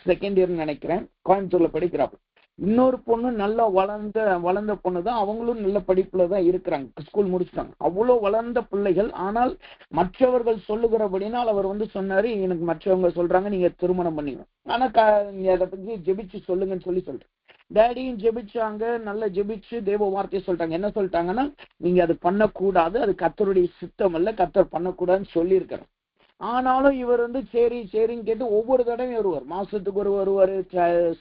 2nd இயர் நினைக்கிறேன், கோயம்புத்தூர்ல படிக்கிறாப்பு. இன்னொரு பொண்ணு நல்லா வளர்ந்த பொண்ணுதான், அவங்களும் நல்ல படிப்புலதான் இருக்கிறாங்க, ஸ்கூல் முடிச்சுட்டாங்க. அவ்வளவு வளர்ந்த பிள்ளைகள். ஆனால் மற்றவர்கள் சொல்லுகிறபடினால் அவர் வந்து சொன்னாரு, எனக்கு மற்றவங்க சொல்றாங்க நீங்க திருமணம் பண்ணிக்கணும், ஆனா அதை பத்தி ஜெபிச்சு சொல்லுங்கன்னு சொல்றேன். டேடியும் ஜெபிச்சாங்க, நல்லா ஜெபிச்சு தேவ வார்த்தையை சொல்லிட்டாங்க. என்ன சொல்லிட்டாங்கன்னா, நீங்க அது பண்ணக்கூடாது, அது கர்த்தருடைய சித்தம் அல்ல, கர்த்தர் பண்ணக்கூடாதுன்னு சொல்லியிருக்கிறார். ஆனாலும் இவர் வந்து சரின்னு கேட்டு ஒவ்வொரு தடவையும் வருவார், மாசத்துக்கு வருவார்,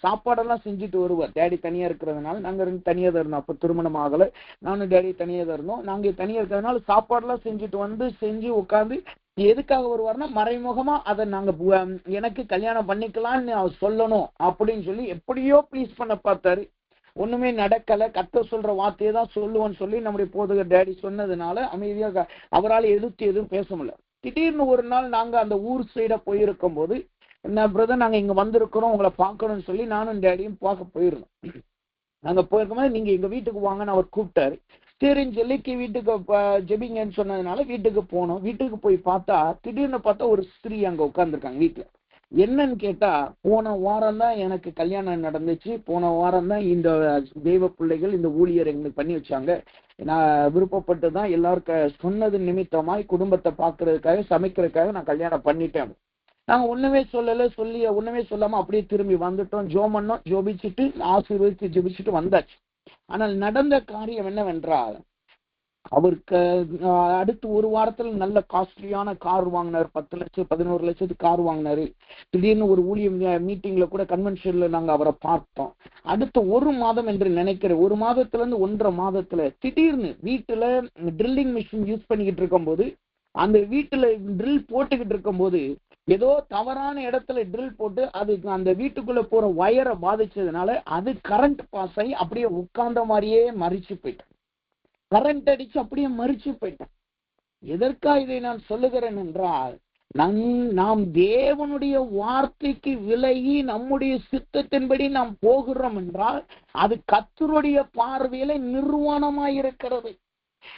சாப்பாடெல்லாம் செஞ்சுட்டு வருவார். டேடி தனியா இருக்கிறதுனால, நாங்க 2 தனியா தான் இருந்தோம். அப்ப திருமணம் ஆகல, நானும் டேடி தனியா தான் இருந்தோம். நாங்க தனியா இருக்கிறதுனால சாப்பாடெல்லாம் செஞ்சுட்டு செஞ்சு உட்காந்து எதுக்காக வருவார்னா, மறைமுகமா அதை நாங்க எனக்கு கல்யாணம் பண்ணிக்கலாம்னு அவர் சொல்லணும் அப்படின்னு சொல்லி எப்படியோ ப்ளீஸ் பண்ண பார்த்தாரு. ஒண்ணுமே நடக்கல. கர்த்தர் சொல்ற வார்த்தையை தான் சொல்லுவோன்னு சொல்லி நம்முடைய போதகர் டேடி சொன்னதுனால அமைதியாக அவரால் எதிர்த்து எதுவும் பேச முடியல. திடீர்னு ஒரு நாள் நாங்க அந்த ஊர் சைட போயிருக்கும் போது, பிரதர் நாங்க இங்க வந்திருக்கிறோம், உங்களை பார்க்கணும்னு சொல்லி நானும் டேடியும் பார்க்க போயிருந்தோம். நாங்க போயிருக்கும் போது நீங்க எங்க வீட்டுக்கு வாங்கன்னு அவர் கூப்பிட்டாரு. சரின்னு சொல்லி வீட்டுக்கு ஜெபிங்கன்னு சொன்னதுனால வீட்டுக்கு போனோம். வீட்டுக்கு போய் பார்த்தா திடீர்னு பார்த்தா ஒரு ஸ்திரீ அங்க உட்கார்ந்துருக்காங்க வீட்டுல. என்னன்னு கேட்டா, போன வாரம் தான் எனக்கு கல்யாணம் நடந்துச்சு, போன வாரம் தான் இந்த தெய்வ பிள்ளைகள் இந்த ஊழியர் எங்களுக்கு பண்ணி வச்சாங்க, நான் விருப்பப்பட்டு தான் எல்லாருக்கும் சொன்னது நிமித்தமாய் குடும்பத்தை பாக்குறதுக்காக சமைக்கிறதுக்காக நான் கல்யாணம் பண்ணிட்டேன். நாங்க ஒண்ணுமே ஒண்ணுமே சொல்லாம அப்படியே திரும்பி வந்துட்டோம். ஜோமன்னோம், ஜோபிச்சுட்டு ஆசீர்வதிச்சு ஜெபிச்சுட்டு வந்தாச்சு. ஆனால் நடந்த காரியம் என்னவென்றால், அவருக்கு அடுத்து 1 வாரத்துல நல்ல காஸ்ட்லியான கார் வாங்கினாரு, 10 லட்சம் 11 லட்சத்துக்கு கார் வாங்கினாரு. திடீர்னு ஒரு ஊழிய மீட்டிங்ல கூட கன்வென்ஷன்ல நாங்க அவரை பார்த்தோம். அடுத்த 1 மாதம் என்று நினைக்கிறேன், 1 மாதத்துல இருந்து 1.5 மாதத்துல திடீர்னு வீட்டுல ட்ரில்லிங் மிஷின் யூஸ் பண்ணிக்கிட்டு இருக்கும் போது, அந்த வீட்டுல ட்ரில் போட்டுக்கிட்டு இருக்கும் போது ஏதோ தவறான இடத்துல ட்ரில் போட்டு அது அந்த வீட்டுக்குள்ள போற வயரை பாதிச்சதுனால அது கரண்ட் பாஸ் ஆகி அப்படியே உட்கார்ந்த மாதிரியே மறிச்சு போயிட்டேன். கரண்ட் அடிச்சு அப்படியே மறிச்சு போயிட்டேன். எதற்காக இதை நான் சொல்லுகிறேன் என்றால், நாம் தேவனுடைய வார்த்தைக்கு விலகி நம்முடைய சித்தத்தின்படி நாம் போகிறோம் என்றால் அது கர்த்தருடைய பார்வையில நிர்வாணமாயிருக்கிறது.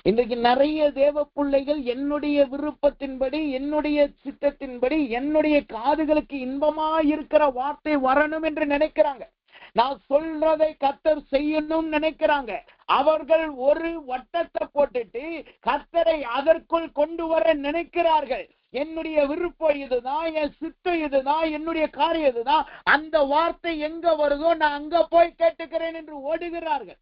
இன்றைக்கு நிறைய தேவ பிள்ளைகள் என்னுடைய விருப்பத்தின்படி, என்னுடைய சித்தத்தின்படி, என்னுடைய காதுகளுக்கு இன்பமா இருக்கிற வார்த்தை வரணும் என்று நினைக்கிறாங்க. நான் சொல்றதை கர்த்தர் செய்யணும்னு நினைக்கிறாங்க. அவர்கள் ஒரு வட்டத்தை போட்டுட்டு கர்த்தரை அதற்குள் கொண்டு வர நினைக்கிறார்கள். என்னுடைய விருப்பம் இதுதான், என் சித்தம் இதுதான், என்னுடைய காரியம் இதுதான், அந்த வார்த்தை எங்க வருதோ நான் அங்க போய் கேட்டுக்கிறேன் என்று ஓடுகிறார்கள்.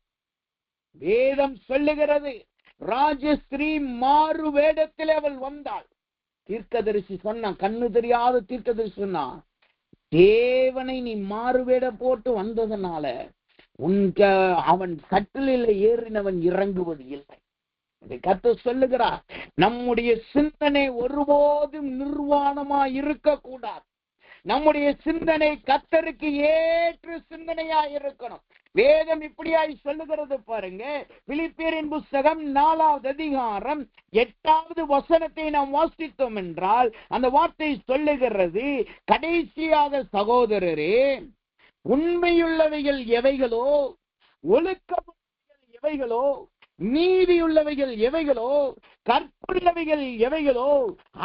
வேதம் சொல்லுகிறது, ராஜஸ்ரீ மாறு வேடத்தில் அவள் வந்தாள். தீர்க்கதரிசி சொன்னான், கண்ணு தெரியாத தீர்க்கதரிசி சொன்னான், தேவனை நீ மாறுவேட போட்டு வந்ததுனால அவன் கட்டிலில் ஏறினவன் இறங்குவது இல்லை. கர்த்தர் சொல்லுகிறார், நம்முடைய சிந்தனை ஒருபோதும் நிர்வாணமா இருக்க கூடாது. நம்முடைய சிந்தனை கர்த்தருக்கு ஏற்ற சிந்தனையா இருக்கணும். வேதம் இப்படியாய் சொல்லுகிறது பாருங்க. பிலிப்பியரின் புஸ்தகம் 4வது அதிகாரம் 8வது வசனத்தை நாம் வாசித்தோம் என்றால் அந்த வார்த்தை சொல்லுகிறது, கடைசியாக சகோதரரே, உண்மையுள்ளவைகள் எவைகளோ, ஒழுக்கமுள்ளவைகள் எவைகளோ, நீதியுள்ளவைகள் எவைகளோ, கற்புள்ளவைகள் எவைகளோ,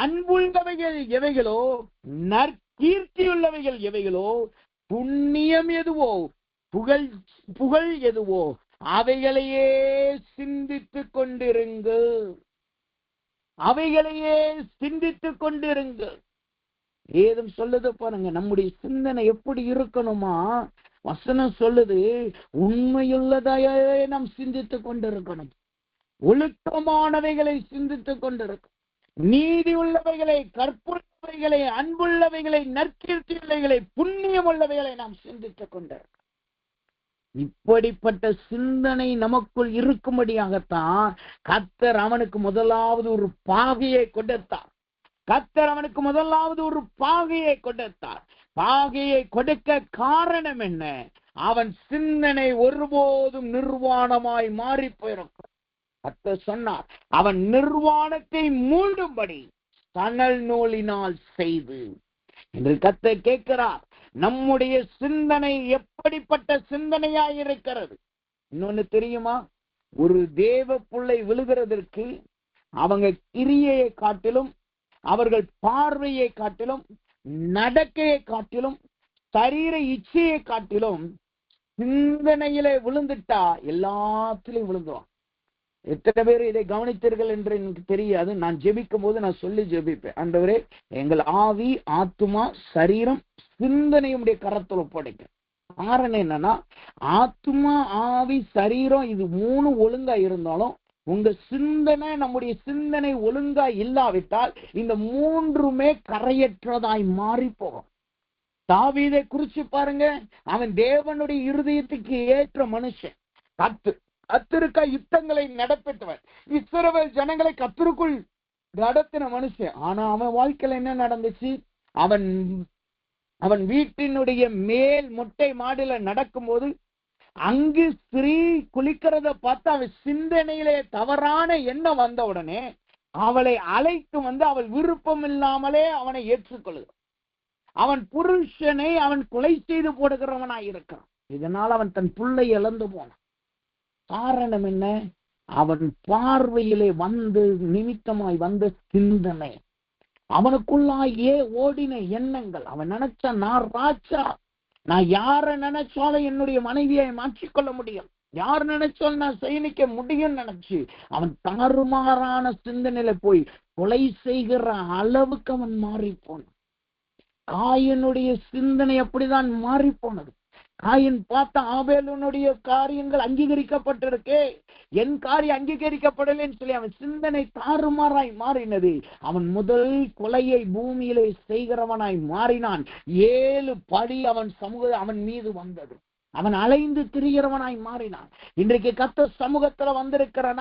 அன்புள்ளவைகள் எவைகளோ, நற்கீர்த்தியுள்ளவைகள் எவைகளோ, புண்ணியம் எதுவோ, புகழ் எதுவோ, அவைகளையே சிந்தித்துக் கொண்டிருங்கள். அவைகளையே சிந்தித்துக் கொண்டிருங்கள். ஏதும் சொல்லுது பாருங்க, நம்முடைய சிந்தனை எப்படி இருக்கணுமா? வசனம் சொல்லுது, உண்மையுள்ளதையே நாம் சிந்தித்துக் கொண்டிருக்கணும், ஒழுக்கமானவைகளை சிந்தித்துக் கொண்டிருக்கணும், நீதி உள்ளவைகளை, கற்புள்ளவைகளை, அன்புள்ளவைகளை, நற்கீர்த்தியுள்ளவைகளை, புண்ணியம் உள்ளவைகளை நாம் சிந்தித்துக் கொண்டிருக்கோம். இப்படிப்பட்ட சிந்தனை நமக்குள் இருக்கும்படியாகத்தான் கர்த்தர் அவனுக்கு முதலாவது ஒரு பாகையை கொடுத்தார். கர்த்தர் அவனுக்கு முதலாவது ஒரு பாகையை கொடுத்தார். பாகையை கொடுக்க காரணம் என்ன? அவன் சிந்தனை ஒருபோதும் நிர்வாணமாய் மாறி போயிருக்கும். கர்த்தர் சொன்னார், அவன் நிர்வாணத்தை மூடும்படி சணல் நூலினால் செய்து என்று கர்த்தர் கேட்கிறார். நம்முடைய சிந்தனை எப்படிப்பட்ட சிந்தனையாய் இருக்கிறது? இன்னொன்னு தெரியுமா? ஒரு தேவ பிள்ளை விழுகிறதற்கு அவங்க கிரியையை காட்டிலும், அவர்கள் பார்வையை காட்டிலும், நடக்கையை காட்டிலும், சரீர இச்சையை காட்டிலும் சிந்தனையிலே விழுந்துட்டா எல்லாத்திலையும் விழுந்துரும். எத்தனை பேர் இதை கவனித்தீர்கள் என்று எனக்கு தெரியாது. நான் ஜெபிக்கும் போது நான் சொல்லி ஜெபிப்பேன், ஆண்டவரே, எங்கள் ஆவி, ஆத்துமா, சரீரம், சிந்தனையும் கரத்துல ஒப்படைக்க. காரணம் என்னன்னா, ஆத்துமா, ஆவி, சரீரம் இது 3 ஒழுங்கா இருந்தாலும் உங்க சிந்தனை, நம்முடைய சிந்தனை ஒழுங்கா இல்லாவிட்டால் இந்த 3மே கரையற்றதாய் மாறி போகும். தாவீதை குறிச்சு பாருங்க, அவன் தேவனுடைய இருதயத்துக்கு ஏற்ற மனுஷன். கர்த்தருக்கா யுத்தங்களை நடப்பிட்டவன், இஸ்ரவேல் ஜனங்களை கர்த்தருக்குள் நடத்தின மனுஷன். ஆனா அவன் வாழ்க்கையில என்ன நடந்துச்சு? அவன் வீட்டினுடைய மேல் மொட்டை மாடியில நடக்கும்போது அங்கு ஸ்திரீ குளிக்கிறத பார்த்து அவன் சிந்தனையிலே தவறான எண்ணம் வந்த உடனே அவளை அழைத்து வந்து அவள் விருப்பம் இல்லாமலே அவனை ஏற்றுக்கொள்ளுகிறான். அவன் புருஷனை அவன் கொலை செய்து போடுகிறவனாய் இருக்கிறான். இதனால் அவன் தன் பிள்ளை இழந்து போனான். காரணம் என்ன? அவன் பார்வையிலே வந்து நிமித்தமாய் வந்த சிந்தனை, அவனுக்குள்ளாயே ஓடின எண்ணங்கள். அவன் நினைச்சான், நான் ராஜா, நான் யார நினைச்சாலும் என்னுடைய மனைவியை மாற்றிக்கொள்ள முடியும், யார் நினைச்சாலும் நான் சயனிக்க முடியும் நினைச்சு அவன் தாறுமாறான சிந்தனையில போய் கொலை செய்கிற அளவுக்கு அவன் மாறி போனான். காயினுடைய சிந்தனை அப்படிதான் மாறி போனது. காயின் பார்த்த ஆபேலுடைய காரியங்கள் அங்கீகரிக்கப்பட்டிருக்கே, என் காரியம் அங்கீகரிக்கப்படலைன்னு சொல்லி அவன் சிந்தனை தாறுமாறாய் மாறினது. அவன் முதல் கொலையை பூமியிலே செய்கிறவனாய் மாறினான். 7 பழி அவன் மீது வந்தது. அவன் அலைந்து திரிகிறவனாய் மாறினான். இன்றைக்கு கர்த்தர் சமூகத்துல வந்திருக்கிற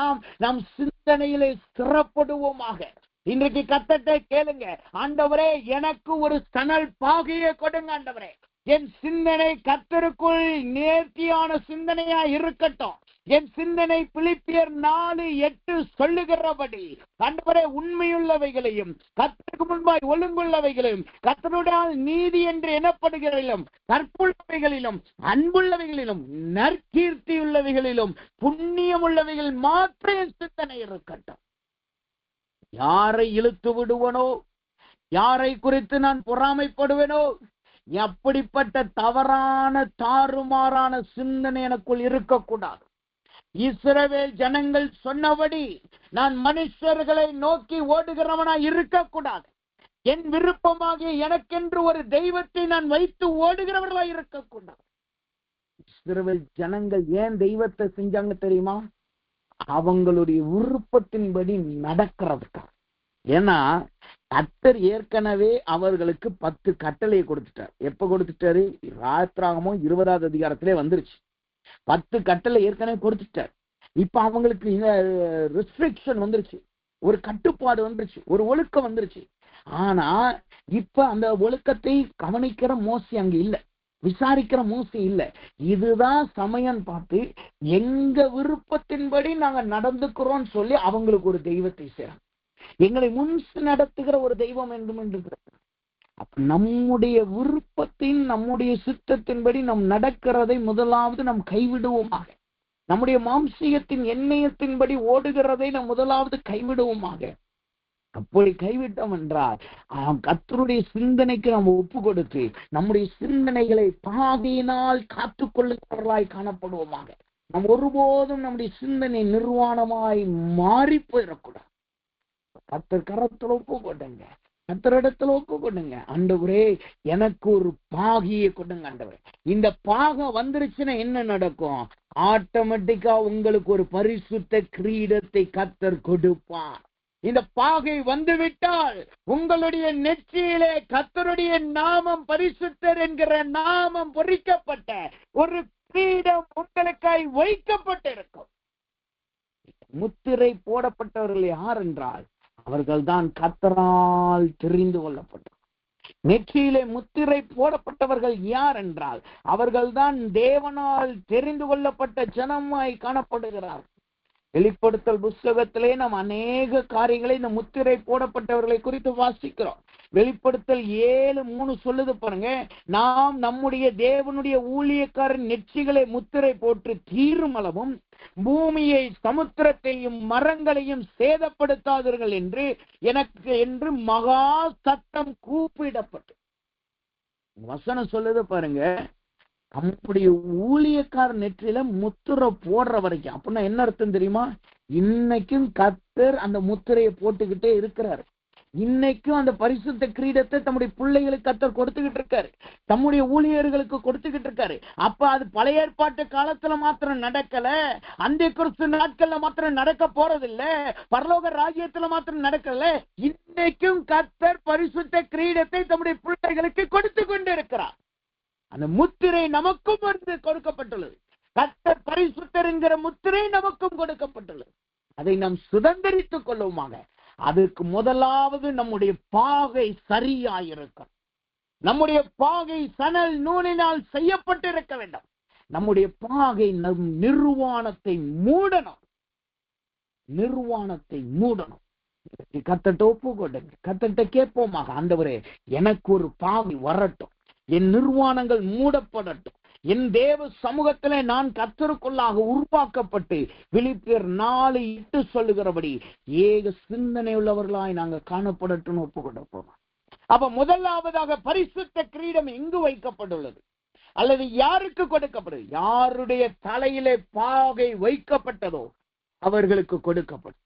நாம் சிந்தனையிலே ஸ்திரப்படுவோமாக. இன்றைக்கு கர்த்தரை கேளுங்க, ஆண்டவரே, எனக்கு ஒரு சணல் பாகையை கொடுங்க ஆண்டவரே. என் சிந்தனை கர்த்தருக்குள் நேர்த்தியான சிந்தனையா இருக்கட்டும். என் சிந்தனை பிலிப்பியர் 4:8 சொல்லுகிறபடி ஆண்டவரே, உண்மையுள்ளவைகளையும், கர்த்தருக்கு முன்பாய் ஒழுங்குள்ளவைகளையும், கர்த்தருடைய நீதி என்று எனப்படுகிறவைகளிலும், கற்புள்ளவைகளிலும், அன்புள்ளவைகளிலும், நற்கீர்த்தியுள்ளவைகளிலும், புண்ணியம் உள்ளவைகள் மாத்திர என் சிந்தனை இருக்கட்டும். யாரை இழுத்து விடுவனோ, யாரை குறித்து நான் பொறாமைப்படுவேனோ, எப்படிப்பட்ட தவறான தாறுமாறான சிந்தனை எனக்குள் இருக்கக்கூடாது. இஸ்ரவேல் ஜனங்கள் சொன்னபடி நான் மனுஷர்களை நோக்கி ஓடுகிறவனாய் இருக்கக்கூடாது. என் விருப்பமாக எனக்கென்று ஒரு தெய்வத்தை நான் வைத்து ஓடுகிறவர்களாய் இருக்கக்கூடாது. இஸ்ரவேல் ஜனங்கள் ஏன் தெய்வத்தை செஞ்சாங்க தெரியுமா? அவங்களுடைய விருப்பத்தின்படி நடக்கிறதுக்காக. ஏன்னா கர்த்தர் ஏற்கனவே அவர்களுக்கு 10 கட்டளையை கொடுத்துட்டார். எப்ப கொடுத்துட்டாரு? யாத்ராகமம் 20வது அதிகாரத்திலே வந்துருச்சு. 10 கட்டளை ஏற்கனவே கொடுத்துட்டார். இப்ப அவங்களுக்கு ரெஸ்ட்ரிக்ஷன் வந்துருச்சு, ஒரு கட்டுப்பாடு வந்துருச்சு, ஒரு ஒழுக்கம் வந்துருச்சு. ஆனா இப்ப அந்த ஒழுக்கத்தை கவனிக்கிற மோசி அங்க இல்ல, விசாரிக்கிற மோசி இல்ல. இதுதான் சமயம் பார்த்து எங்க விருப்பத்தின்படி நாங்க நடந்துக்கிறோம் சொல்லி அவங்களுக்கு ஒரு தெய்வத்தை செய்யறாங்க. எங்களை முன் நடத்துகிற ஒரு தெய்வம் வேண்டும் என்று. அப்ப நம்முடைய விருப்பத்தின் நம்முடைய சித்தத்தின்படி நம் நடக்கிறதை முதலாவது நாம் கைவிடுவோமாக. நம்முடைய மாம்சீகத்தின் எண்ணயத்தின்படி ஓடுகிறதை நாம் முதலாவது கைவிடுவோமாக. அப்படி கைவிட்டோம் என்றால் கர்த்தருடைய சிந்தனைக்கு நாம் ஒப்பு கொடுத்து நம்முடைய சிந்தனைகளை பாவியினால் காத்துக் கொள்ளுகிறவர்களாய் காணப்படுவோமாக. நாம் ஒருபோதும் நம்முடைய சிந்தனை நிர்வாணமாய் மாறி போயிடக்கூடாது. கர்த்தர் கரத்துல ஒப்பு கொடுங்க, கர்த்தரிடத்துல ஒப்பு கொடுங்க. ஆண்டவரே எனக்கு ஒரு பாகியை கொடுங்க ஆண்டவரே. இந்த பாகம் வந்துருச்சுன்னா என்ன நடக்கும்? ஆட்டோமேட்டிக்கா உங்களுக்கு ஒரு பரிசுத்த கிரீடத்தை கர்த்தர் கொடுப்பார். இந்த பாகை வந்துவிட்டால் உங்களுடைய நெற்றியிலே கர்த்தருடைய நாமம், பரிசுத்தர் என்கிற நாமம் பொறிக்கப்பட்ட ஒரு கிரீடம் உங்களுக்காய் வைக்கப்பட்டிருக்கும். முத்திரை போடப்பட்டவர்கள் யார் என்றால் அவர்கள் தான் கர்த்தரால் தெரிந்து கொள்ளப்பட்டவர். நெற்றியிலே முத்திரை போடப்பட்டவர்கள் யார் என்றால் அவர்கள் தான் தேவனால் தெரிந்து கொள்ளப்பட்ட ஜனமாய் காணப்படுகிறார்கள். வெளிப்படுத்தல் புஸ்தகத்திலே நாம் அநேக காரியங்களை இந்த முத்திரை போடப்பட்டவர்களை குறித்து வாசிக்கிறோம். வெளிப்படுத்தல் 7:3 சொல்லுது பாருங்க, நாம் நம்முடைய தேவனுடைய ஊழியக்காரன் நெற்றிகளை முத்திரை போட்டு தீருமளவும் பூமியை, சமுத்திரத்தையும் மரங்களையும் சேதப்படுத்தாதீர்கள் என்று மகா சத்தம் கூப்பிடப்பட்டு வசனம் சொல்லுது பாருங்க. நம்முடைய ஊழியக்கார நெற்றியில முத்திரை போடுற வரைக்கும், அப்படின்னா என்ன அர்த்தம் தெரியுமா? இன்னைக்கும் கர்த்தர் அந்த முத்திரையை போட்டுக்கிட்டே இருக்கிறாரு. இன்னைக்கும் அந்த பரிசுத்த கிரீடத்தை தம்முடைய பிள்ளைகளுக்கு கர்த்தர் கொடுத்துக்கிட்டு இருக்காரு, தம்முடைய ஊழியர்களுக்கு கொடுத்துக்கிட்டு இருக்காரு. அப்ப அது பழைய ஏற்பாட்டு காலத்துல மாத்திரம் நடக்கல, அந்த கிறிஸ்து நாட்கள்ல மாத்திரம் நடக்க போறதில்ல, பரலோக ராஜ்யத்துல மாத்திரம் நடக்கல. இன்னைக்கும் கர்த்தர் பரிசுத்த கிரீடத்தை தம்முடைய பிள்ளைகளுக்கு கொடுத்து கொண்டு இருக்கிறார். அந்த முத்திரை நமக்கும் வந்து கொடுக்கப்பட்டுள்ளது. கர்த்தர் பரிசுத்தர் என்கிற முத்திரை நமக்கும் கொடுக்கப்பட்டுள்ளது. அதை நாம் சுதந்திரித்துக் கொள்வோமாக. அதுக்கு முதலாவது நம்முடைய பாகை சரியாயிருக்கும். நம்முடைய பாகை சணல் நூலினால் செய்யப்பட்டிருக்க வேண்டும். நம்முடைய பாகை நம் நிர்வாணத்தை மூடணும். நிர்வாணத்தை மூடணும். கர்த்தர்ட்ட ஒப்பு கொடுங்க, கர்த்தர்ட்ட கேட்போமாக. ஆண்டவரே எனக்கு ஒரு பாகை வரட்டும், என் நிர்வாணங்கள் மூடப்படட்டும், என் தேவ சமூகத்திலே நான் கர்த்தருக்குள்ளாக உருவாக்கப்பட்டு பிலிப்பியர் 4:8 சொல்லுகிறபடி ஏக சிந்தனை உள்ளவர்களாய் நாங்கள் காணப்படட்டும் ஒப்பு கொடுப்போம். அப்ப முதலாவதாக பரிசுத்த கிரீடம் எங்கு வைக்கப்பட்டுள்ளது அல்லது யாருக்கு கொடுக்கப்படுது? யாருடைய தலையிலே பாகை வைக்கப்பட்டதோ அவர்களுக்கு கொடுக்கப்படும்.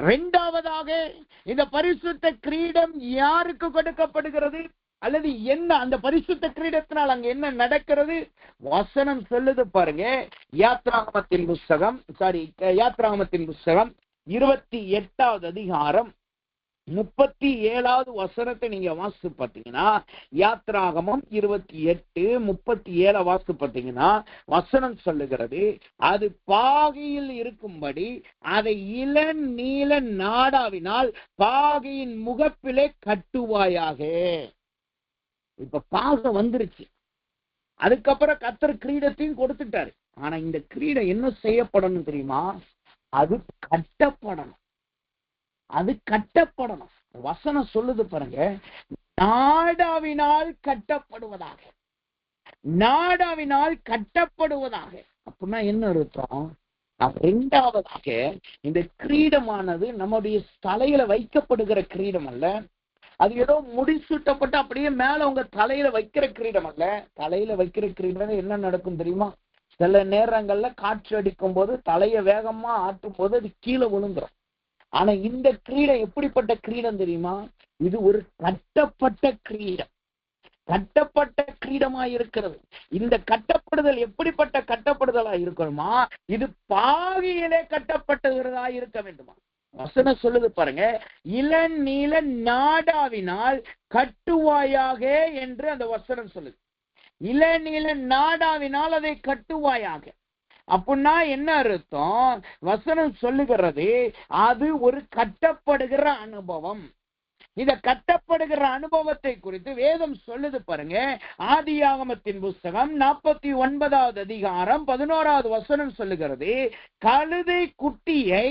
இரண்டாவதாக இந்த பரிசுத்த கிரீடம் யாருக்கு கொடுக்கப்படுகிறது அல்லது என்ன, அந்த பரிசுத்த கிரீடத்தினால் அங்க என்ன நடக்கிறது? வசனம் சொல்லுது பாருங்க. யாத்ராகமத்தின் புஸ்தகம் 28வது அதிகாரம் 37வது வசனத்தை நீங்க வாசித்து பார்த்தீங்கன்னா, யாத்ராகமம் 28:37 வாசித்து பார்த்தீங்கன்னா வசனம் சொல்லுகிறது, அது பாகையில் இருக்கும்படி அதை இளநீல நாடாவினால் பாகையின் முகப்பிலே கட்டுவாயாக. இப்ப பாகம் வந்துருச்சு, அதுக்கப்புறம் கர்த்தர் கிரீடத்தையும் கொடுத்துட்டாரு. ஆனா இந்த கிரீடம் என்ன செய்யப்படணும் தெரியுமா? அது கட்டப்படணும். அது கட்டப்படணும். வசனம் சொல்லுது பாருங்க, நாடாவினால் கட்டப்படுவதாக. நாடாவினால் கட்டப்படுவதாக அப்படின்னா என்ன அர்த்தம்? இரண்டாவதாக இந்த கிரீடமானது நம்முடைய தலையில வைக்கப்படுகிற கிரீடம் அல்ல. அது ஏதோ முடிசூட்டப்பட்டு அப்படியே மேல உங்க தலையில வைக்கிற கிரீடம் அல்ல. தலையில வைக்கிற கிரீடம் என்ன நடக்கும் தெரியுமா? சில நேரங்கள்ல காற்று அடிக்கும் போது தலையை வேகமா ஆட்டும் போது அது கீழே விழுந்துரும். ஆனா இந்த கிரீடம் எப்படிப்பட்ட கிரீடம் தெரியுமா? இது ஒரு கட்டப்பட்ட கிரீடம். கட்டப்பட்ட கிரீடமா இருக்கிறது. இந்த கட்டப்படுதல் எப்படிப்பட்ட கட்டப்படுதலா இருக்கணுமா? இது பாகியிலே கட்டப்பட்டுகிறதா இருக்க வேண்டுமா? வசனம் சொல்லுது பாருங்க, இளநீல நாடாவினால் கட்டுவாயாக என்று அந்த வசனம் சொல்லுது. இளநீல நாடாவினால் அதை கட்டுவாயாக. அப்படின்னா என்ன அர்த்தம்? வசனம் சொல்லுகிறது அது ஒரு கட்டப்படுகிற அனுபவம். இத கட்டப்படுகிற அனுபவத்தை குறித்து வேதம் சொல்லுது பாருங்க. ஆதியாகமத்தின் புஸ்தகம் 49வது அதிகாரம் 11வது வசனம் சொல்லுகிறது, கழுதை குட்டியை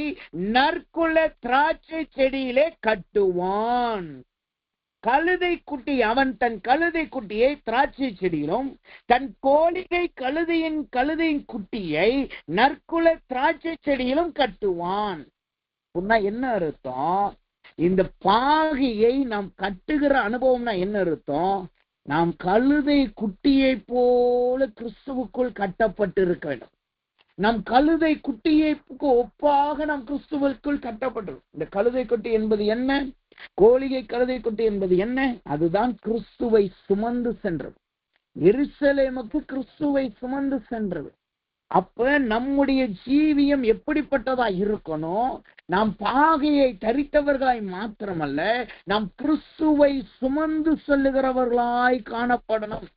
நற்குல திராட்சை செடியிலே கட்டுவான். கழுதை குட்டி, அவன் தன் கழுதை குட்டியை திராட்சை செடியிலும் தன் கழுதையின் குட்டியை நற்குல திராட்சை செடியிலும் கட்டுவான். என்ன அர்த்தம்? இந்த பாகையை நாம் கட்டுகிற அனுபவம்னா என்ன அர்த்தம்? நாம் கழுதை குட்டியை போல கிறிஸ்துவுக்குள் கட்டப்பட்டு இருக்க வேண்டும். நம் கழுதை குட்டியை ஒப்பாக நாம் கிறிஸ்துவுக்குள் கட்டப்பட்டிருக்கோம். இந்த கழுதை குட்டி என்பது என்ன? கோழிகை கழுதை குட்டி என்பது என்ன? அதுதான் கிறிஸ்துவை சுமந்து சென்றது. எருசலேமுக்கு கிறிஸ்துவை சுமந்து சென்றது. அப்ப நம்முடைய ஜீவியம் எப்படிப்பட்டதா இருக்கணும்? நாம் பாகையை தரித்தவர்களாய் மாத்திரமல்ல, நாம் கிறிஸ்துவை சுமந்து செல்லுகிறவர்களாய் காணப்படணும்.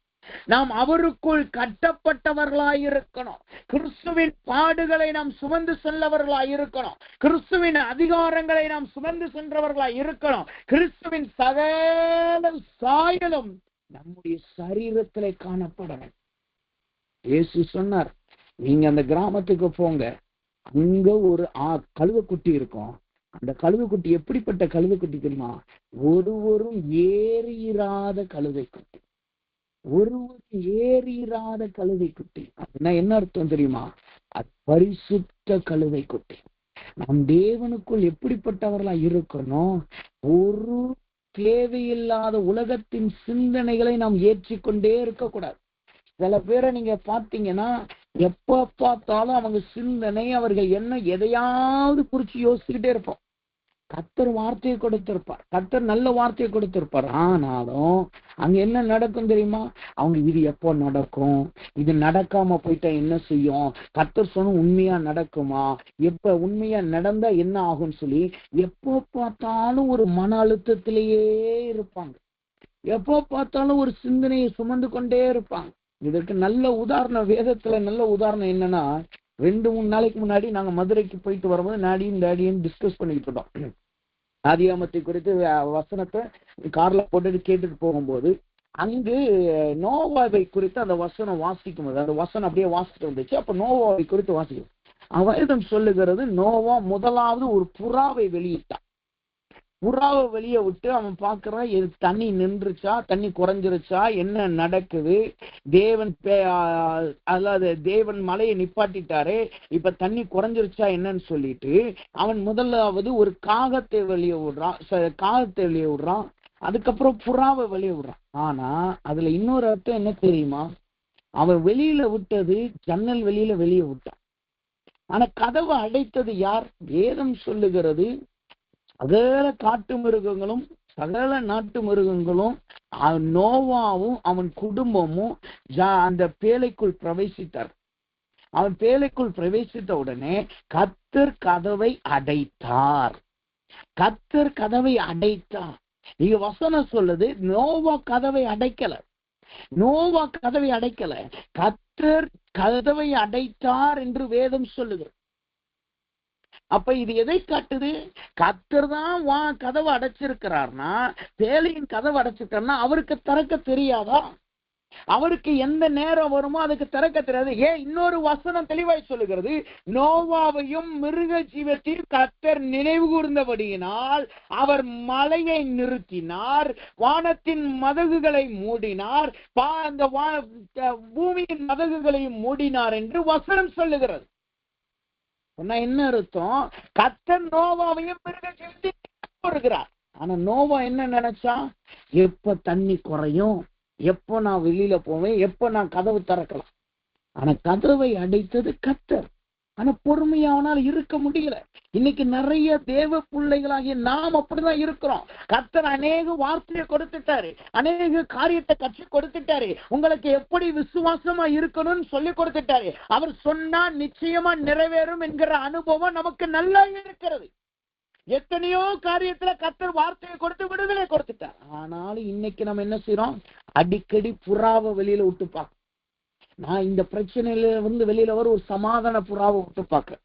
நாம் அவருக்குள் கட்டப்பட்டவர்களாய் இருக்கணும். கிறிஸ்துவின் பாடுகளை நாம் சுமந்து செல்லவர்களாய் இருக்கணும். கிறிஸ்துவின் அதிகாரங்களை நாம் சுமந்து சென்றவர்களாய் இருக்கணும். கிறிஸ்துவின் சகல சாயலும் நம்முடைய சரீரத்திலே காணப்படணும். இயேசு சொன்னார், நீங்க அந்த கிராமத்துக்கு போங்க, அங்க ஒரு கழுதைக்குட்டி இருக்கும். அந்த கழுதைக்குட்டி எப்படிப்பட்ட கழுதைக்குட்டி தெரியுமா? ஒருவரும் ஏறிராத கழுதைக்குட்டி. ஒருவரும் ஏறிராத கழுதைக்குட்டி அப்படின்னா என்ன அர்த்தம் தெரியுமா? அது பரிசுத்த கழுதைக்குட்டி. நாம் தேவனுக்குள் எப்படிப்பட்டவர்களா இருக்கணும்? ஒரு தேவையில்லாத உலகத்தின் சிந்தனைகளை நாம் ஏற்றிக்கொண்டே இருக்கக்கூடாது. சில பேரை நீங்க பாத்தீங்கன்னா, எப்ப பார்த்தாலும் அவங்க சிந்தனை, அவர்கள் என்ன எதையாவது குறிச்சு யோசிச்சுக்கிட்டே இருப்போம். கர்த்தர் வார்த்தையை கொடுத்திருப்பார், கர்த்தர் நல்ல வார்த்தையை கொடுத்திருப்பார். ஆனாலும் அங்க என்ன நடக்கும் தெரியுமா? அவங்க இது எப்போ நடக்கும், இது நடக்காம போயிட்டா என்ன செய்யும், கர்த்தர் சொன்ன உண்மையா நடக்குமா, எப்ப உண்மையா நடந்தா என்ன ஆகும்னு சொல்லி எப்போ பார்த்தாலும் ஒரு மன அழுத்தத்திலேயே இருப்பாங்க. எப்போ பார்த்தாலும் ஒரு சிந்தனையை சுமந்து கொண்டே இருப்பாங்க. இதற்கு நல்ல உதாரணம், வேதத்துல நல்ல உதாரணம் என்னன்னா, 2-3 நாளைக்கு முன்னாடி நாங்க மதுரைக்கு போயிட்டு வரும்போது டேடியும் டிஸ்கஸ் பண்ணிட்டு இருந்தோம். ஆதியாகமத்தை குறித்து வசனத்தை கார்ல போட்டுட்டு கேட்டுட்டு போகும்போது அங்கு நோவாவை குறித்து அந்த வசனம் வாசிக்கும் போது, அந்த வசனம் அப்படியே வாசிட்டு வந்துச்சு. அப்ப நோவாவை குறித்து வாசிக்கும் வேதம் சொல்லுகிறது, நோவா முதலாவது ஒரு புறாவை வெளியிட்டான். புறாவை வெளியே விட்டு அவன் பாக்குறான், இது தண்ணி நின்றுச்சா, தண்ணி குறைஞ்சிருச்சா, என்ன நடக்குது, தேவன் மலையை நிப்பாட்டிட்டாரு, இப்ப தண்ணி குறைஞ்சிருச்சா என்னன்னு சொல்லிட்டு அவன் முதலாவது ஒரு காகத்தை வெளியே விடுறான். அதுக்கப்புறம் புறாவை வெளியே விடுறான். ஆனா அதுல இன்னொரு அர்த்தம் என்ன தெரியுமா? அவன் வெளியில விட்டது ஜன்னல் வெளியில வெளியே விட்டான். ஆனா கதவை அடைத்தது யார்? வேதம் சொல்லுகிறது, சகல காட்டு மிருகங்களும் சகல நாட்டு மிருகங்களும் நோவாவும் அவன் குடும்பமும் அந்த பேழைக்குள் பிரவேசித்தார். அவன் பேழைக்குள் பிரவேசித்த உடனே கர்த்தர் கதவை அடைத்தார். கர்த்தர் கதவை அடைத்தார். இங்க வசனம் சொல்லுது, நோவா கதவை அடைக்கல. கர்த்தர் கதவை அடைத்தார் என்று வேதம் சொல்லுகிறது. அப்ப இது எதை காட்டுது? கர்த்தர் தான் கதவை அடைச்சிருக்கிறார்னா, பேழையின் கதவை அடைச்சிருக்காருன்னா அவருக்கு திறக்க தெரியாதா? அவருக்கு எந்த நேரம் வருமோ அதுக்கு திறக்க தெரியாது. இன்னொரு வசனம் தெளிவாய் சொல்லுகிறது, நோவாவையும் மிருக ஜீவத்தையும் கர்த்தர் நினைவு கூர்ந்தபடியினால் அவர் மலையை நிறுத்தினார், வானத்தின் மதகுகளை மூடினார், அந்த பூமியின் மதகுகளையும் மூடினார் என்று வசனம் சொல்லுகிறது. என்ன அர்த்தம்? கர்த்தர் நோவாவையும் மிருக ஜீவத்தையும் வருகிறார். ஆனா நோவா என்ன நினைச்சா, எப்ப தண்ணி குறையும், எப்ப நான் வெளியில போவேன், எப்ப நான் கதவு திறக்கலாம். ஆனா கதவை அடைத்தது கர்த்தர். ஆனா பொறுமையாவனால் இருக்க முடியல. இன்னைக்கு நிறைய தேவ பிள்ளைகளாகிய நாம் அப்படிதான் இருக்கிறோம். கர்த்தர் அநேக வார்த்தையை கொடுத்துட்டாரு, அநேக காரியத்தை கற்றுக் கொடுத்துட்டாரு, உங்களுக்கு எப்படி விசுவாசமா இருக்கணும்னு சொல்லி கொடுத்துட்டாரு. அவர் சொன்னா நிச்சயமா நிறைவேறும் என்கிற அனுபவம் நமக்கு நல்லா இருக்கிறது. எத்தனையோ காரியத்துல கர்த்தர் வார்த்தையை கொடுத்து விடுதலை கொடுத்துட்டார். ஆனாலும் இன்னைக்கு நம்ம என்ன செய்யறோம்? அடிக்கடி புறாவை வெளியில விட்டு பார்க்க. நான் இந்த பிரச்சனையில வெளியில வர ஒரு சமாதான புறாவை விட்டு பார்க்க,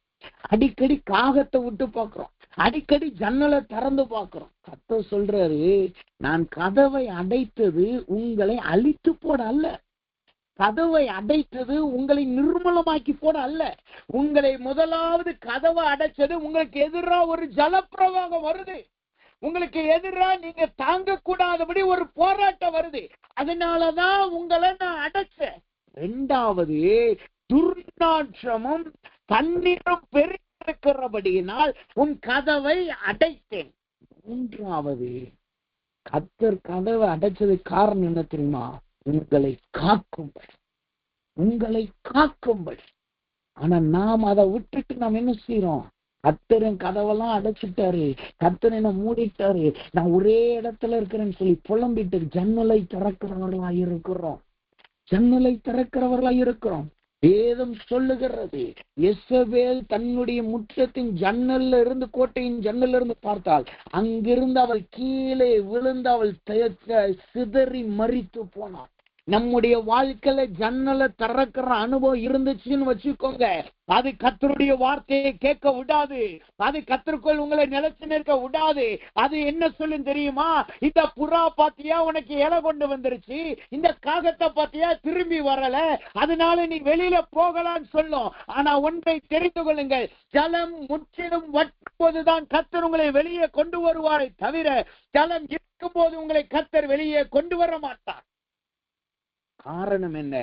அடிக்கடி காகத்தை விட்டு பார்க்கிறோம், அடிக்கடி ஜன்னலை திறந்து பார்க்கிறோம். கர்த்தர் சொல்றாரு, நான் கதவை அடைத்தது உங்களை அழித்து போட அல்ல, கதவை அடைத்தது உங்களை நிர்மூலமாக்கி போட அல்ல. உங்களை முதலாவது கதவை அடைச்சது, உங்களுக்கு எதிராக ஒரு ஜலப்பிரவாகம் வருது, உங்களுக்கு எதிராக நீங்க தாங்க கூடாதபடி ஒரு போராட்டம் வருது, அதனாலதான் உங்களை நான் அடைச்சேன். இரண்டாவது, துர்நாற்றமும் தண்ணீரும் பெருக்கிறபடியினால் உன் கதவை அடைத்தேன். மூன்றாவது, கர்த்தர் கதவை அடைச்சதுக்கு காரணம் என்ன தெரியுமா? உங்களை காக்கும்படி, உங்களை காக்கும்படி. ஆனா நாம் அதை விட்டுட்டு நாம் என்ன செய்யறோம்? கர்த்தரின் கதவெல்லாம் அடைச்சிட்டாரு, கர்த்தர் என்ன மூடிட்டாரு, நான் ஒரே இடத்துல இருக்கிறேன்னு சொல்லி புலம்பிட்டு ஜன்னலை திறக்கிறவர்களா இருக்கிறோம், ஜன்னலை திறக்கிறவர்களா இருக்கிறோம். வேதம் சொல்லுகிறது, எசபேல் தன்னுடைய முற்றத்தின் ஜன்னல்ல இருந்து, கோட்டையின் ஜன்னல்ல இருந்து பார்த்தால் அங்கிருந்து அவள் கீழே விழுந்து அவள் சிதறி மரித்து போனாள். நம்முடைய வாழ்க்கையில ஜன்னலை திறக்கிற அனுபவம் இருந்துச்சுன்னு வச்சுக்கோங்க, அது கர்த்தருடைய வார்த்தையை கேட்க விடாது, அது கர்த்தருக்குள் உங்களை நிலைச்சு நிற்க விடாது. அது என்ன சொல்லும் தெரியுமா? இந்த புறா பாத்தியா உனக்கு இலை கொண்டு வந்துருச்சு, இந்த காகத்தை பாத்தியா திரும்பி வரல, அதனால நீ வெளியில போகலான்னு சொல்லும். ஆனா ஒன்றை தெரிந்து கொள்ளுங்கள், ஜலம் முற்றிலும் வற்றும்போதுதான் கர்த்தர் உங்களை வெளியே கொண்டு வருவாரை தவிர, ஜலம் இருக்கும் போது உங்களை கர்த்தர் வெளியே கொண்டு வர மாட்டார். காரணம் என்ன?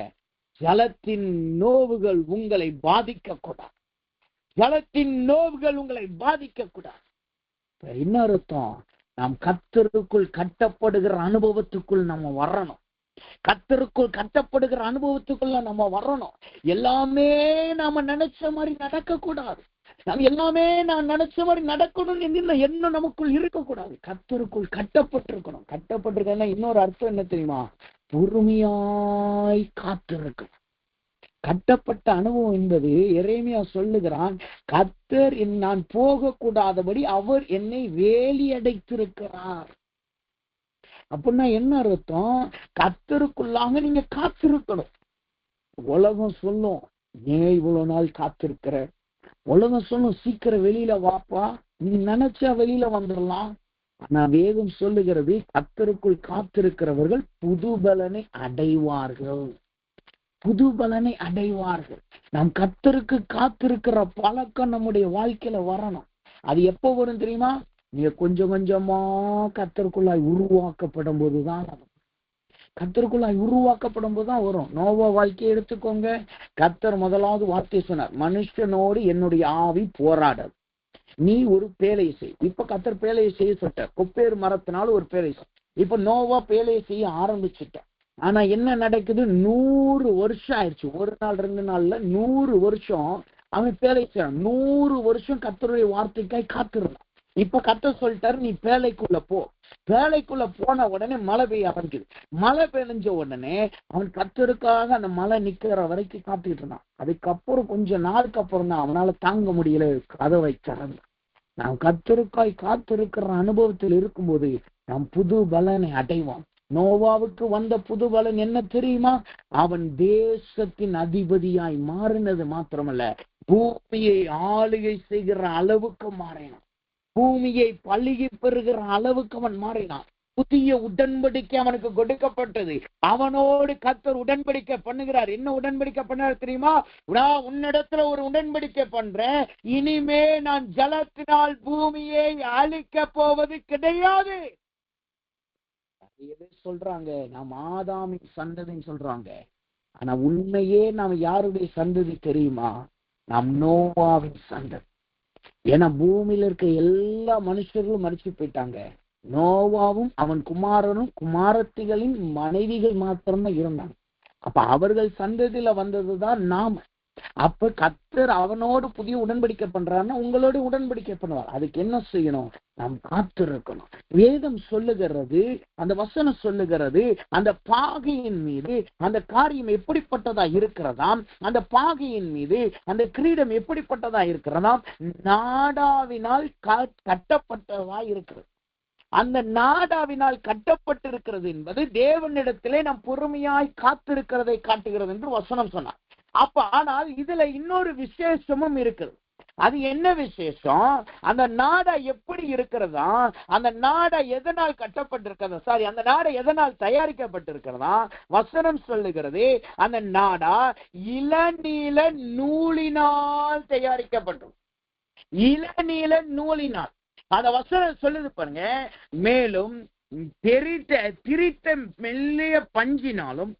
ஜலத்தின் நோவுகள் உங்களை பாதிக்க கூடாது, ஜலத்தின் நோவுகள் உங்களை பாதிக்க கூடாது. என்ன அர்த்தம்? நாம் கர்த்தருக்குள் கட்டப்படுகிற அனுபவத்துக்குள் நம்ம வரணும், கர்த்தருக்குள் கட்டப்படுகிற அனுபவத்துக்குள்ள நம்ம வரணும். எல்லாமே நாம நினைச்ச மாதிரி நடக்க கூடாது, நாம் எல்லாமே நான் நினைச்ச மாதிரி நடக்கணும்னு எண்ணம் நமக்குள் இருக்கக்கூடாது. கர்த்தருக்குள் கட்டப்பட்டிருக்கணும். கட்டப்பட்டிருக்கா இன்னொரு அர்த்தம் என்ன தெரியுமா? பொறுமையாய் காத்திருக்கும். கட்டப்பட்ட அனுபவம் என்பது, எரேமியா சொல்லுகிறான், கர்த்தர் நான் போகக்கூடாதபடி அவர் என்னை வேலி அடைத்திருக்கிறார். அப்படின்னா என்ன அர்த்தம்? கர்த்தருக்குள்ளாக நீங்க காத்திருக்கணும். உலகம் சொல்லும், ஏன் இவ்வளவு நாள் காத்திருக்கிற, உலகம் சொல்லும் சீக்கிரம் வெளியில வாப்பா, நீ நினைச்சா வெளியில வந்துடலாம். ஆனா வேதம் சொல்லுகிறது, கர்த்தருக்குள் காத்திருக்கிறவர்கள் புது பலனை அடைவார்கள், புது பலனை அடைவார்கள். நாம் கர்த்தருக்கு காத்திருக்கிற பழக்கம் நம்முடைய வாழ்க்கையில வரணும். அது எப்போ வரும் தெரியுமா? நீங்க கொஞ்சம் கொஞ்சமா கர்த்தருக்குள்ளாய் உருவாக்கப்படும் போதுதான், கர்த்தருக்குள்ளாய் உருவாக்கப்படும் போதுதான் வரும். நோவா வாழ்க்கையை எடுத்துக்கோங்க. கர்த்தர் முதலாவது வார்த்தை சொன்னார், மனுஷனோடு என்னுடைய ஆவி போராடாது, நீ ஒரு பேழையை செய். இப்ப கர்த்தர் பேழையை செய்ய சொல்லிட்டார், கொப்பேறு மரத்தினால ஒரு பேழை செய். இப்ப நோவா பேழையை செய்ய ஆரம்பிச்சுட்டார். ஆனா என்ன நடக்குது? 100 வருஷம் ஆயிடுச்சு. ஒரு நாள் 2 நாள்ல 100 வருஷம் அவன் பேழை செய்யறான். 100 வருஷம் கர்த்தருடைய வார்த்தைக்காய் காத்திருந்தான். இப்ப கர்த்தர் சொல்லிட்டாரு, நீ பேழைக்குள்ள போ. பேழைக்குள்ள போன உடனே மழை பெய்ய ஆரம்பிக்குது. மழை பெய்ஞ்ச உடனே அவன் கர்த்தருக்காக அந்த மழை நிக்கிற வரைக்கும் காத்துக்கிட்டு இருந்தான். அதுக்கப்புறம் கொஞ்ச நாளுக்கு அப்புறம் தான் அவனால தாங்க முடியல, கதவை திறந்தான். நாம் கர்த்தருக்காய் காத்திருக்கிற அனுபவத்தில் இருக்கும்போது நாம் புது பலனை அடைவோம். நோவாவுக்கு வந்த புது பலன் என்ன தெரியுமா? அவன் தேசத்தின் அதிபதியாய் மாறினது மாத்திரமல்ல, பூமியை ஆளுகை செய்கிற அளவுக்கு மாறினான். பூமியை பழுகி பெறுகிற அளவுக்கு அவன் மாறினான். புதிய உடன்படிக்கை அவனுக்கு கொடுக்கப்பட்டது. அவனோடு கர்த்தர் உடன்படிக்கை பண்ணுகிறார். என்ன உடன்படிக்கை பண்ணார் தெரியுமா? நான் உன்னிடத்துல ஒரு உடன்படிக்கை பண்றேன், இனிமே நான் ஜலத்தினால் பூமியை அழிக்க போவது கிடையாது. சொல்றாங்க நாம் ஆதாமின் சந்ததின்னு சொல்றாங்க. ஆனா உண்மையே நாம் யாருடைய சந்ததி தெரியுமா? நாம் நோவாவின் சந்ததி. ஏன்னா பூமியில இருக்க எல்லா மனுஷர்களும் மரிச்சு போயிட்டாங்க. நோவாவும் அவன் குமாரனும் குமாரத்திகளின் மனைவிகள் மாத்திரம்தான் இருந்தாங்க. அப்ப அவர்கள் சந்ததியில வந்ததுதான் நாம. அப்ப கர்த்தர் அவனோடு புதிய உடன்படிக்கை பண்றாருன்னா உங்களோட உடன்படிக்கை பண்ணுவார். அதுக்கு என்ன செய்யணும்? நாம் காத்திருக்கணும். வேதம் சொல்லுகிறது, அந்த வசனம் சொல்லுகிறது, அந்த பாகையின் மீது அந்த காரியம் எப்படிப்பட்டதா இருக்கிறதாம், அந்த பாகையின் மீது அந்த கிரீடம் எப்படிப்பட்டதா இருக்கிறதாம், நாடாவினால் கட்டப்பட்டதா இருக்கிறது. அந்த நாடாவினால் கட்டப்பட்டிருக்கிறது என்பது தேவனிடத்திலே நாம் பொறுமையாய் காத்திருக்கிறதை காட்டுகிறது என்று வசனம் சொன்னார். அப்ப ஆனால் இதுல இன்னொரு விசேஷமும் இருக்குது. அது என்ன விசேஷம்? அந்த நாடா எப்படி இருக்கிறதா? அந்த நாடா எதனால் கட்டப்பட்டிருக்கிறதா? சாரி, அந்த நாடா எதனால் தயாரிக்கப்பட்டிருக்கிறதா? வசனம் சொல்லுகிறது, அந்த நாடா இளநீல நூலினால் தயாரிக்கப்பட்டது. இளநீல நூலினால். அந்த வசனம் சொல்லுது பாருங்க, மேலும் திரித்த மெல்லிய பஞ்சினாலும்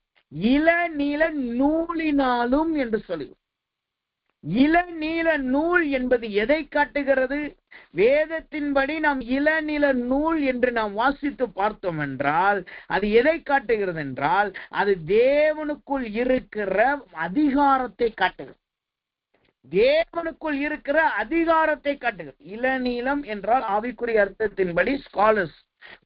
இளநீல நூலினாலும் என்று சொல்லுது. இளநீல நூல் என்பது எதை காட்டுகிறது? வேதத்தின்படி நாம் இளநீல நூல் என்று நாம் வாசித்து பார்த்தோம் என்றால் அது எதை காட்டுகிறது என்றால் அது தேவனுக்குள் இருக்கிற அதிகாரத்தை காட்டுகிறது. தேவனுக்குள் இருக்கிற அதிகாரத்தை காட்டுகிறது. இளநீலம் என்றால் ஆவிக்குரிய அர்த்தத்தின்படி ஸ்காலர்ஸ்,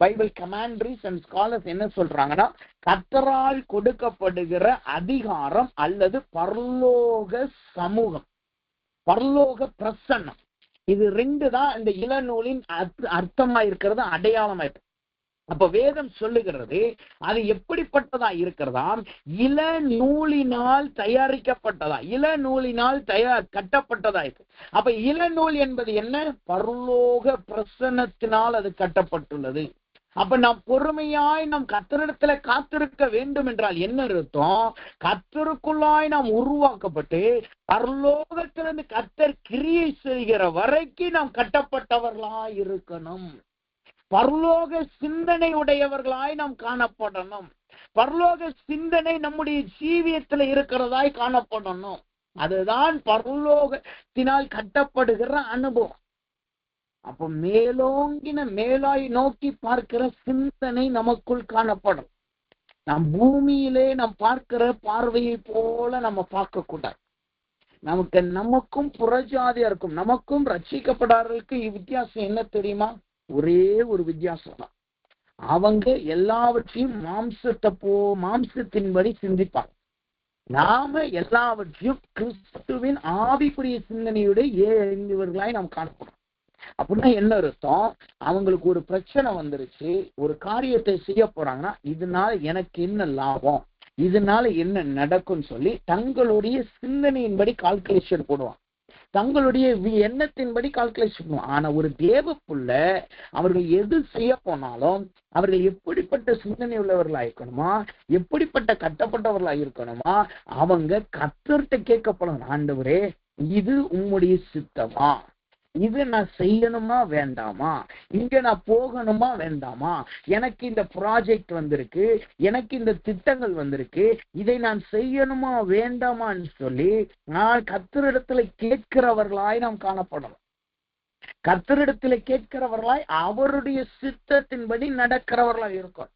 பைபிள் கமாண்டரிஸ் அண்ட் ஸ்காலர்ஸ் என்ன சொல்றாங்கன்னா, கர்த்தரால் கொடுக்கப்படுகிற அதிகாரம் அல்லது பரலோக சமூகம், பரலோக பிரசன்னம். இது ரெண்டு தான் இந்த இளநூலின் அர்த்தமா இருக்கிறது, அடையாளமா இருக்கு. அப்ப வேதம் சொல்லுகிறது அது எப்படிப்பட்டதா இருக்கிறதா? இளநூலினால் தயாரிக்கப்பட்டதா, இளநூலினால் கட்டப்பட்டதா இருக்கு. அப்ப இளநூல் என்பது என்ன? பரலோக பிரசன்னத்தினால் அது கட்டப்பட்டுள்ளது. அப்ப நாம் பொறுமையாய் நாம் கர்த்தரிடத்துல காத்திருக்க வேண்டும் என்றால் என்ன அர்த்தம்? கர்த்தருக்குள்ளாய் நாம் உருவாக்கப்பட்டு பரலோகத்திலிருந்து கர்த்தர் கிரியை செய்கிற வரைக்கும் நாம் கட்டப்பட்டவர்களாய் இருக்கணும். பரலோக சிந்தனை உடையவர்களாய் நாம் காணப்படணும். பரலோக சிந்தனை நம்முடைய ஜீவியத்துல இருக்கிறதாய் காணப்படணும். அதுதான் பரலோகத்தினால் கட்டப்படுகிற அனுபவம். அப்ப மேலோங்கின மேலாய் நோக்கி பார்க்கிற சிந்தனை நமக்குள் காணப்படும். நாம் பூமியிலே நாம் பார்க்கிற பார்வையை போல நம்ம பார்க்க கூடாது. நமக்கும் புறஜாதியா இருக்கும், நமக்கும் ரட்சிக்கப்படாதவர்களுக்கு வித்தியாசம் என்ன தெரியுமா? ஒரே ஒரு வித்தியாசம் தான். அவங்க எல்லாவற்றையும் மாம்சத்தின்படி சிந்திப்பாங்க. நாம எல்லாவற்றையும் கிறிஸ்துவின் ஆவிக்குரிய சிந்தனையுடைய இவர்களாய் நாம் காணப்படும். அப்படின்னா என்ன அர்த்தம்? அவங்களுக்கு ஒரு பிரச்சனை வந்துருச்சு, ஒரு காரியத்தை செய்ய போறாங்கன்னா இதனால எனக்கு என்ன லாபம், இதனால என்ன நடக்கும்னு சொல்லி தங்களுடைய சிந்தனையின்படி கால்குலேஷன் போடுவாங்க, தங்களுடைய எண்ணத்தின்படி கால்குலேஷன் பண்ணுவாங்க. ஆனா ஒரு தேவ புள்ள அவர்கள் எது செய்ய போனாலும் அவர்கள் எப்படிப்பட்ட சிந்தனை உள்ளவர்களா இருக்கணுமா, எப்படிப்பட்ட கட்டப்பட்டவர்களா இருக்கணுமா, அவங்க கர்த்தர்கிட்ட கேட்கப்படும், ஆண்டவரே இது உம்முடைய சித்தமா, இது நான் செய்யணுமா வேண்டாமா, இங்க நான் போகணுமா வேண்டாமா, எனக்கு இந்த ப்ராஜெக்ட் வந்திருக்கு, எனக்கு இந்த திட்டங்கள் வந்திருக்கு, இதை நான் செய்யணுமா வேண்டாமான்னு சொல்லி நான் கர்த்தரிடத்துல கேட்கிறவர்களாய் நாம் காணப்படணும். கர்த்தரிடத்துல கேட்கிறவர்களாய் அவருடைய சித்தத்தின்படி நடக்கிறவர்களாய் இருக்கும்.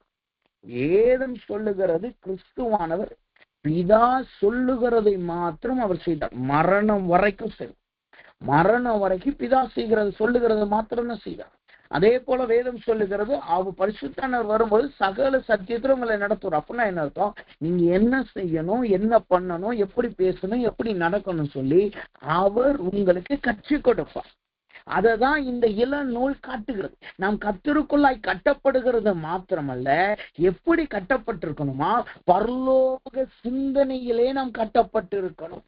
வேதம் சொல்லுகிறது கிறிஸ்துவானவர் பிதா சொல்லுகிறதை மாத்திரம் அவர் செய்தார். மரணம் வரைக்கும் சரி, மரணம் வரைக்கும் பிதா சொல்லுகிறது மாத்திரம் தான் செய்தார். அதே போல வேதம் சொல்லுகிறது அவர் பரிசுத்தர் வரும்போது சகல சத்தியத்திலும் உங்களை நடத்துவார். அப்படின்னா என்ன அர்த்தம்? நீங்க என்ன செய்யணும், என்ன பண்ணணும், எப்படி பேசணும், எப்படி நடக்கணும் சொல்லி அவர் உங்களுக்கு கற்றுக் கொடுப்பார். அததான் இந்த இளநூல் காட்டுகிறது. நாம் கர்த்தருக்குள்ளாய் கட்டப்படுகிறது மாத்திரமல்ல, எப்படி கட்டப்பட்டிருக்கணுமா, பரலோக சிந்தனையிலே நாம் கட்டப்பட்டிருக்கணும்.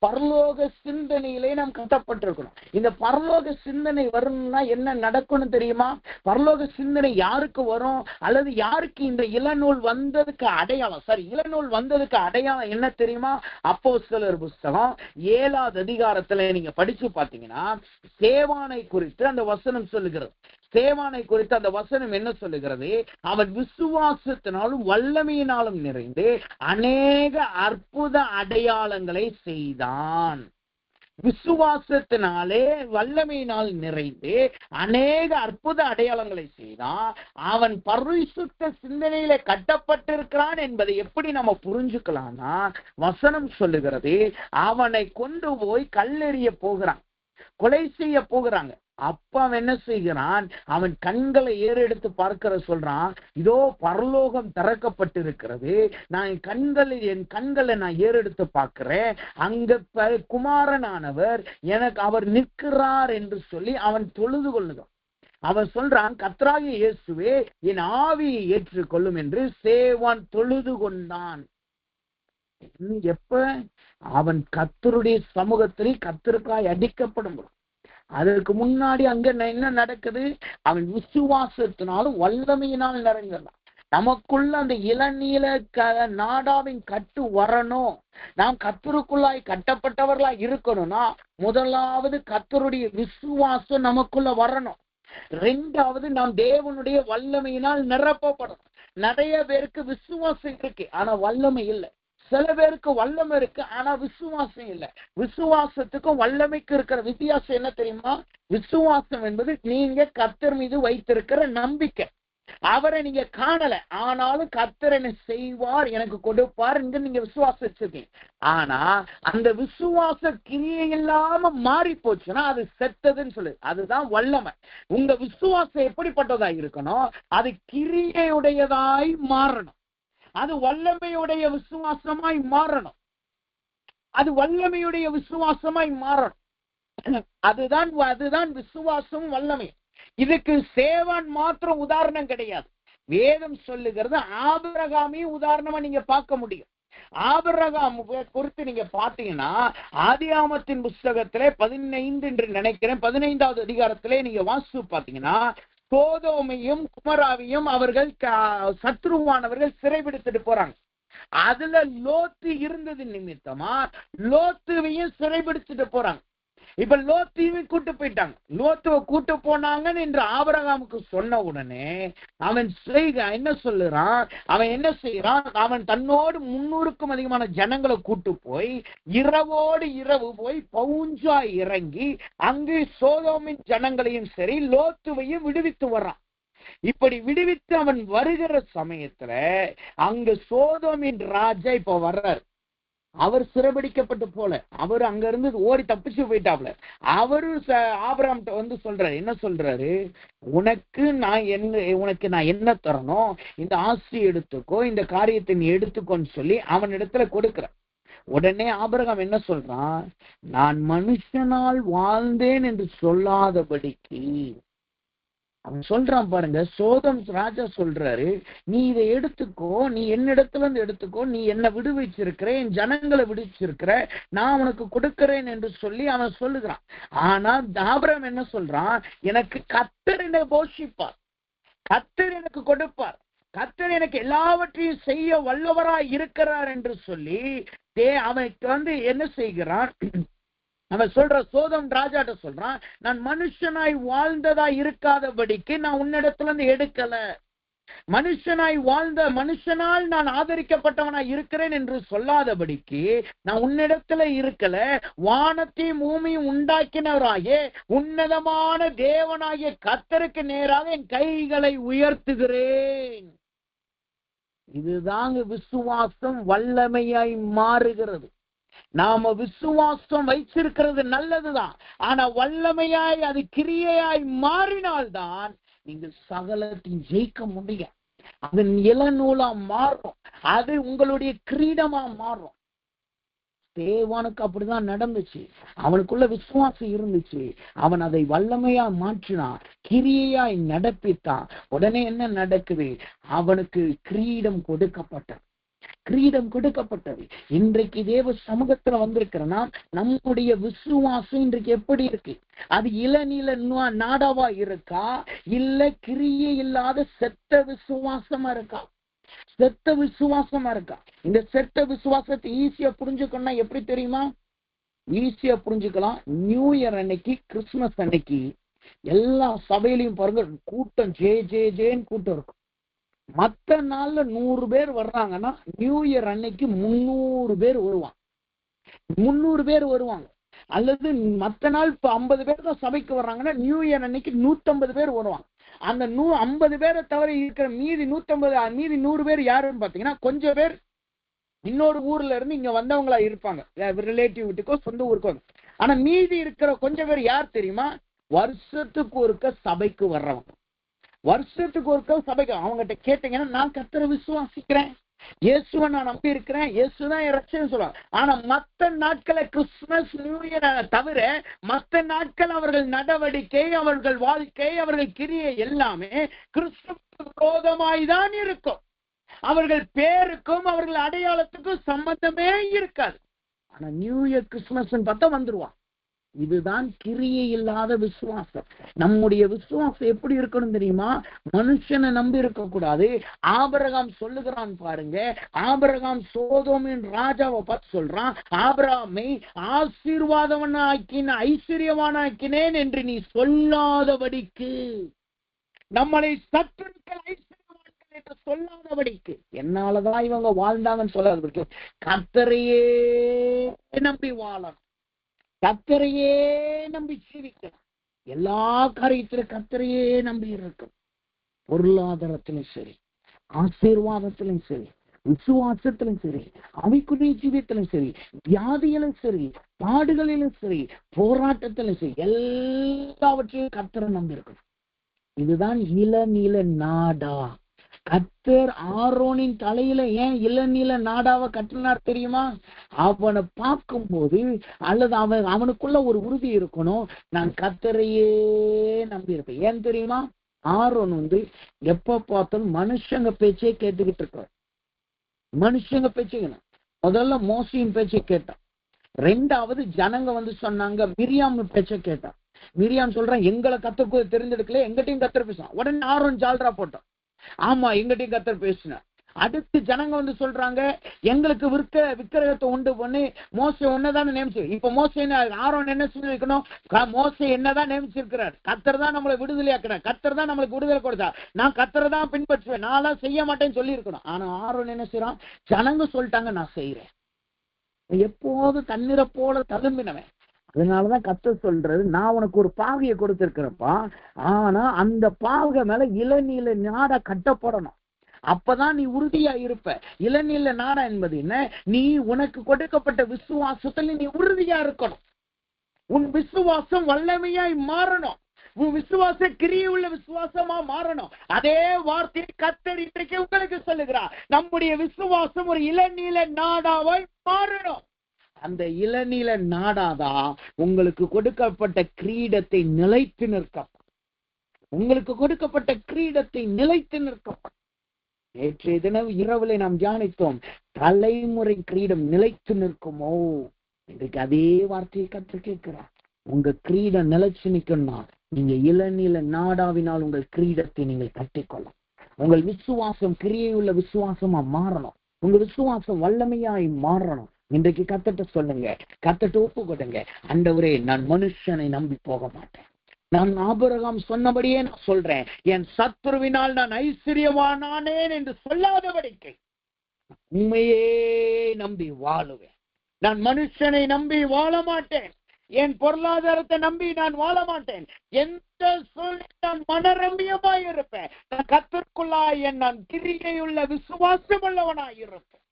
பரலோக சிந்தனையிலே நாம் கட்டப்பட்டிருக்கணும். இந்த பரலோக சிந்தனை வரணும்னா என்ன நடக்கணும் தெரியுமா? பரலோக சிந்தனை யாருக்கு வரும், அல்லது யாருக்கு இந்த இளநூல் வந்ததுக்கு அடையாளம், சரி இளநூல் வந்ததுக்கு அடையாளம் என்ன தெரியுமா? அப்போஸ்தலர் புஸ்தகம் 7வது அதிகாரத்துல நீங்க படிச்சு பாத்தீங்கன்னா சேவானை குறித்து அந்த வசனம் சொல்லுகிறது. சேவானை குறித்து அந்த வசனம் என்ன சொல்லுகிறது? அவன் விசுவாசத்தினாலும் வல்லமையினாலும் நிறைந்து அநேக அற்புத அடையாளங்களை செய்தான். விசுவாசத்தினாலே வல்லமையினால் நிறைந்து அநேக அற்புத அடையாளங்களை செய்தான். அவன் பரிசுத்த சிந்தனையில கட்டப்பட்டிருக்கிறான் என்பதை எப்படி நம்ம புரிஞ்சுக்கலாம்னா, வசனம் சொல்லுகிறது அவனை கொண்டு போய் கல்லெறிய போகிறான், கொலை செய்ய போகிறாங்க. அப்ப அவன் என்ன செய்கிறான்? அவன் கண்களை ஏறெடுத்து பார்க்கிற சொல்றான், இதோ பரலோகம் திறக்கப்பட்டிருக்கிறது, நான் என் கண்களை நான் ஏறெடுத்து பார்க்கிறேன், அங்க குமாரனானவர் எனக்கு அவர் நிற்கிறார் என்று சொல்லி அவன் தொழுது கொள்ளுகிறான். அவன் சொல்றான், கர்த்தராகிய இயேசுவே என் ஆவியை ஏற்றுக்கொள்ளும் என்று சேவான் தொழுது கொண்டான். எப்ப அவன் கர்த்தருடைய சமூகத்திலே கர்த்தருக்காய் அடிக்கப்படும். அதற்கு முன்னாடி அங்க என்ன நடக்குது? அவன் விசுவாசத்தினாலும் வல்லமையினால் நிறைஞ்சான். நமக்குள்ள அந்த இளநீல நாடாவின் கட்டு வரணும், நாம் கர்த்தருக்குள்ளாய் கட்டப்பட்டவர்களாய் இருக்கணும்னா முதலாவது கர்த்தருடைய விசுவாசம் நமக்குள்ள வரணும். ரெண்டாவது நாம் தேவனுடைய வல்லமையினால் நிரப்பப்படணும். நிறைய பேருக்கு விசுவாசம் இருக்கு, ஆனா வல்லமை இல்லை. சில பேருக்கு வல்லமை இருக்கு, ஆனா விசுவாசம் இல்லை. விசுவாசத்துக்கும் வல்லமைக்கு இருக்கிற வித்தியாசம் என்ன தெரியுமா? விசுவாசம் என்பது நீங்க கர்த்தர் மீது வைத்திருக்கிற நம்பிக்கை. அவரை நீங்க காணல, ஆனாலும் கர்த்தர் என்ன செய்வார், எனக்கு கொடுப்பார் என்று நீங்க விசுவாசிச்சிருக்கீங்க. ஆனா அந்த விசுவாச கிரியை இல்லாம மாறி போச்சுன்னா அது செத்ததுன்னு சொல்லு. அதுதான் வல்லமை. உங்க விசுவாசம் எப்படிப்பட்டதா இருக்கணும்? அது கிரியையுடையதாய் மாறணும். அது வல்லமையுடைய விசுவாசமாய் மாறணும். அது வல்லமையுடைய விசுவாசமாய் மாறணும். அதுதான் விசுவாசம், வல்லமை. இதுக்கு சேவான் மாத்திரம் உதாரணம் கிடையாது. வேதம் சொல்லுகிறது ஆபிரகாமையும் உதாரணமா நீங்க பார்க்க முடியும். ஆபிரகாம் குறித்து நீங்க பாத்தீங்கன்னா ஆதியாகமத்தின் புஸ்தகத்திலே 15 என்று நினைக்கிறேன், 15வது அதிகாரத்திலே நீங்க வாசித்து பாத்தீங்கன்னா சோதோமையும் குமராவையும் அவர்கள் சத்ருவானவர்கள் சிறைபிடித்துட்டு போறாங்க. அதுல லோத்து இருந்தது நிமித்தமா லோத்துவையும் சிறைபிடித்துட்டு போறாங்க. இப்ப லோத்துவையும் கூட்டு போயிட்டாங்க. லோத்துவை கூட்டு போனாங்கன்னு என்று ஆபிரகாமுக்கு சொன்ன உடனே அவன் என்ன சொல்லுறான்? அவன் என்ன செய்யறான்? அவன் தன்னோடு 300க்கும் அதிகமான ஜனங்களை கூட்டு போய் இரவோடு இரவு போய் பவுஞ்சா இறங்கி அங்கு சோதோமின் ஜனங்களையும் சரி லோத்துவையும் விடுவித்து வர்றான். இப்படி விடுவித்து அவன் வருகிற சமயத்துல அங்க சோதோமின் ராஜா இப்ப வர்றார். அவர் சிறைபிடிக்கப்பட்டு போல, அவர் அங்க இருந்து ஓடி தப்பிச்சு போயிட்டாப்ல. அவரு ஆபிரகாம்கிட்ட வந்து சொல்றாரு, என்ன சொல்றாரு? உனக்கு நான் என்ன தரணும்? இந்த ஆஸ்தி எடுத்துக்கோ, இந்த காரியத்தை நீ எடுத்துக்கோன்னு சொல்லி அவன் இடத்துல கொடுக்கிற. உடனே ஆபிரகாம் என்ன சொல்றான்? நான் மனுஷனால் வாழ்ந்தேன் என்று சொல்லாதபடிக்கு அவன் சொல்றான் பாருங்க. சோதம் ராஜா சொல்றாரு, நீ இதை எடுத்துக்கோ, நீ என்னிடத்துல இருந்து எடுத்துக்கோ, நீ என்ன விடுவிச்சிருக்கிற, என் ஜனங்களை விடுவிச்சிருக்கிற, நான் உனக்கு கொடுக்கிறேன் என்று சொல்லி அவன் சொல்லுகிறான். ஆனா ஆபிரகாம் என்ன சொல்றான்? எனக்கு கர்த்தர் என்னை போஷிப்பார், கர்த்தர் எனக்கு கொடுப்பார், கர்த்தர் எனக்கு எல்லாவற்றையும் செய்ய வல்லவராய் இருக்கிறார் என்று சொல்லி அவனுக்கு என்ன செய்கிறான்? அவன் சொல்ற சோதம் ராஜாட்ட சொல்றான், நான் மனுஷனாய் வாழ்ந்ததா இருக்காதபடிக்கு நான் உன்னிடத்துல இருந்து எடுக்கல. மனுஷனால் நான் ஆதரிக்கப்பட்டவனாய் இருக்கிறேன் என்று சொல்லாதபடிக்கு நான் உன்னிடத்துல இருக்கல. வானத்தையும் பூமியும் உண்டாக்கினவராயே உன்னதமான தேவனாகிய கர்த்தருக்கு நேராக என் கைகளை உயர்த்துகிறேன். இதுதாங்க விசுவாசம் வல்லமையாய் மாறுகிறது. நாம விசுவாசம் வைச்சிருக்கிறது நல்லதுதான், ஆனா வல்லமையாய் அது கிரியையாய் மாறினால்தான் நீங்கள் சகலத்தையும் ஜெயிக்க முடியும். அது இளநூலா மாறும், அது உங்களுடைய கிரீடமா மாறும். தேவானுக்கு அப்படிதான் நடந்துச்சு. அவனுக்குள்ள விசுவாசம் இருந்துச்சு, அவன் அதை வல்லமையா மாற்றினான், கிரியையாய் நடப்பித்தான். உடனே என்ன நடக்குது? அவனுக்கு கிரீடம் கொடுக்கப்பட்டது. இன்றைக்கு தேவ சமூகத்துல வந்திருக்கிறனா நம்முடைய விசுவாசம் இன்றைக்கு எப்படி இருக்கு? அது இளநீல நாடாவா இருக்கா, இல்ல கிரியை இல்லாத செத்த விசுவாசமா இருக்கா? இந்த செத்த விசுவாசத்தை ஈஸியா புரிஞ்சுக்கணும்னா எப்படி தெரியுமா? ஈஸியா புரிஞ்சுக்கலாம். நியூ இயர் அன்னைக்கு, கிறிஸ்துமஸ் அன்னைக்கு எல்லா சபையிலையும் பாருங்க கூட்டம் ஜேன்னு கூட்டம் இருக்கும். மற்ற நாள்ல 100 பேர் வர்றாங்கன்னா நியூ இயர் அன்னைக்கு 300 பேர் வருவாங்க. அல்லது மற்ற நாள் இப்ப 50 பேர் தான் சபைக்கு வர்றாங்கன்னா நியூ இயர் அன்னைக்கு 150 பேர் வருவாங்க. அந்த 50 பேரை தவிர இருக்கிற மீதி 100 பேர் யாருன்னு பாத்தீங்கன்னா கொஞ்சம் பேர் இன்னொரு ஊர்ல இருந்து இங்க வந்தவங்களா இருப்பாங்க, ரிலேட்டிவ் வீட்டுக்கோ சொந்த ஊருக்கோ. ஆனா மீதி இருக்கிற கொஞ்சம் பேர் யார் தெரியுமா? வருஷத்துக்கு ஒருக்க சபைக்கு வர்றவங்க. அவங்ககிட்ட கேட்டீங்கன்னா நான் கர்த்தரை விசுவாசிக்கிறேன், இயேசுவை நான் நம்பி இருக்கிறேன், இயேசுதான் என் ரட்சகன்னு சொல்லுவாங்க. ஆனா மற்ற நாட்களை, கிறிஸ்துமஸ் நியூ இயர் தவிர மற்ற நாட்கள் அவர்கள் நடவடிக்கை, அவர்கள் வாழ்க்கை, அவர்கள் கிரியை எல்லாமே கிறிஸ்துவுக்கு விரோதமாய்தான் இருக்கும். அவர்கள் பேருக்கும் அவர்கள் அடையாளத்துக்கும் சம்பந்தமே இருக்காது. ஆனா நியூ இயர் கிறிஸ்துமஸ் பார்த்தா வந்துருவான். இதுதான் கிரியை இல்லாத விசுவாசம். நம்முடைய விசுவாசம் எப்படி இருக்கணும் தெரியுமா? மனுஷனை நம்பி இருக்க கூடாது. ஆபிரகாம் சொல்லுகிறான் பாருங்க, ஆபிரகாம் சோதோமின் ராஜாவை பார்த்து சொல்றான், ஆபிரகாமை ஆசீர்வாதவனாக்கின ஐஸ்வர்யவானாக்கினேன் என்று நீ சொல்லாதபடிக்கு, நம்மளை சத்துருக்கள் ஐஸ்வர்யவான்கள் என்று சொல்லாதபடிக்கு. என்னாலதான் இவங்க வாழ்ந்தாங்கன்னு சொல்லாதபடிக்கு கர்த்தரையே நம்பி வாழணும், கர்த்தரையே நம்பி ஜீவிக்கலாம். எல்லா காரியத்திலும் கர்த்தரையே நம்பி இருக்கும். பொருளாதாரத்திலும் சரி, ஆசீர்வாதத்திலும் சரி, விசுவாசத்திலும் சரி, ஆவிக்குரிய ஜீவியத்திலும் சரி, வியாதியிலும் சரி, பாடுகளிலும் சரி, போராட்டத்திலும் சரி, எல்லாவற்றையும் கர்த்தரை நம்பி இருக்கணும். இதுதான் இளநீல நாடா. கர்த்தர் ஆரோனின் தலையில ஏன் இளநீல நாடாவை கட்டினார் தெரியுமா? அவனை பார்க்கும் போது அல்லது அவனுக்குள்ள ஒரு உறுதி இருக்கணும், நான் கர்த்தரையே நம்பி இருப்பேன். ஏன் தெரியுமா? ஆரோன் எப்ப பார்த்தாலும் மனுஷங்க பேச்சே கேட்டுக்கிட்டு இருக்கார். மனுஷங்க பேச்சுக்கணும். முதல்ல மோசையின் பேச்சை கேட்டான். ரெண்டாவது ஜனங்க சொன்னாங்க, மிரியாம் பேச்சை கேட்டான். மிரியாம் சொல்றான், எங்களை கர்த்தர் தெரிஞ்செடுக்கல, எங்கிட்டையும் கர்த்தர் பேசுறான். உடனே ஆரோன் ஜால்ரா போட்டான், ஆமா எங்கிட்டையும் கர்த்தர் பேசினார். அடுத்து ஜனங்க சொல்றாங்க, எங்களுக்கு விக்கிரகத்தை உண்டு பண்ணி மோசே ஒன்னதான நியமிச்சு. இப்ப மோசே ஆரோன் என்ன சொல்லி வைக்கணும்? மோசே என்னதான் நியமிச்சிருக்கிறார், கர்த்தர் தான் நம்மளை விடுதலையாக்கிறார், கர்த்தர் தான் நம்மளுக்கு விடுதலை கொடுத்தார், நான் கர்த்தரை தான் பின்பற்றுவேன், நான் செய்ய மாட்டேன்னு சொல்லி இருக்கணும். ஆனா ஆரோன் என்ன செய்யறான்? ஜனங்க சொல்லிட்டாங்க, நான் செய்யறேன். எப்போது தண்ணீரை போல தழும்பினவன். அதனாலதான் கர்த்தர் சொல்றது, நான் உனக்கு ஒரு பாகையை கொடுத்திருக்கிறப்பா, ஆனா அந்த பாகை மேல இளநீல நாடா கட்டப்படணும். அப்பதான் நீ உறுதியா இருப்ப. இளநீல நாடா என்பது என்ன? நீ உனக்கு கொடுக்கப்பட்ட விசுவாசத்துல நீ உறுதியா இருக்கணும். உன் விசுவாசம் வல்லமையாய் மாறணும். உன் விசுவாச கிரியை உள்ள விசுவாசமா மாறணும். அதே வார்த்தையை கர்த்தர் இன்றைக்கு உங்களுக்கு சொல்லுகிறார், நம்முடைய விசுவாசம் ஒரு இளநீல நாடாவாய் மாறணும். அந்த இளநீல நாடாதா உங்களுக்கு கொடுக்கப்பட்ட கிரீடத்தை நிலைத்து நிற்கும். உங்களுக்கு கொடுக்கப்பட்ட கிரீடத்தை நிலைத்து நிற்கும். நேற்றைய தினம் இரவுல நாம் தியானித்தோம், தலைமுறை கிரீடம் நிலைத்து நிற்குமோ? இன்றைக்கு அதே வார்த்தையை கற்று கேட்கிறார். உங்க கிரீடம் நிலைச்சு நிற்கணும்னா நீங்க இளநீல நாடாவினால் உங்கள் கிரீடத்தை நீங்கள் கட்டிக்கொள்ளும். உங்கள் விசுவாசம் கிரியை உள்ள விசுவாசமா மாறணும். உங்க விசுவாசம் வல்லமையாய் மாறணும். இன்றைக்கு கர்த்தர்ட்ட சொல்லுங்க, கர்த்தர்ட்ட ஒப்பு கொடுங்க, ஆண்டவரே நான் மனுஷனை நம்பி போக மாட்டேன். நான் ஆபிரகாம் சொன்னபடியே நான் சொல்றேன், என் சத்துருவினால் நான் ஐஸ்வர்யவானானேன் என்று சொல்லாதபடிக்கு உண்மையே நம்பி வாழுவேன். நான் மனுஷனை நம்பி வாழ மாட்டேன். என் பொருளாதாரத்தை நம்பி நான் வாழ மாட்டேன். எந்த சூழ்நிலை நான் மனரம்பியமாய் இருப்பேன். நான் கர்த்தருக்குள்ளாய் நான் கிரிகையுள்ள விசுவாசம் உள்ளவனாய் இருப்பேன்.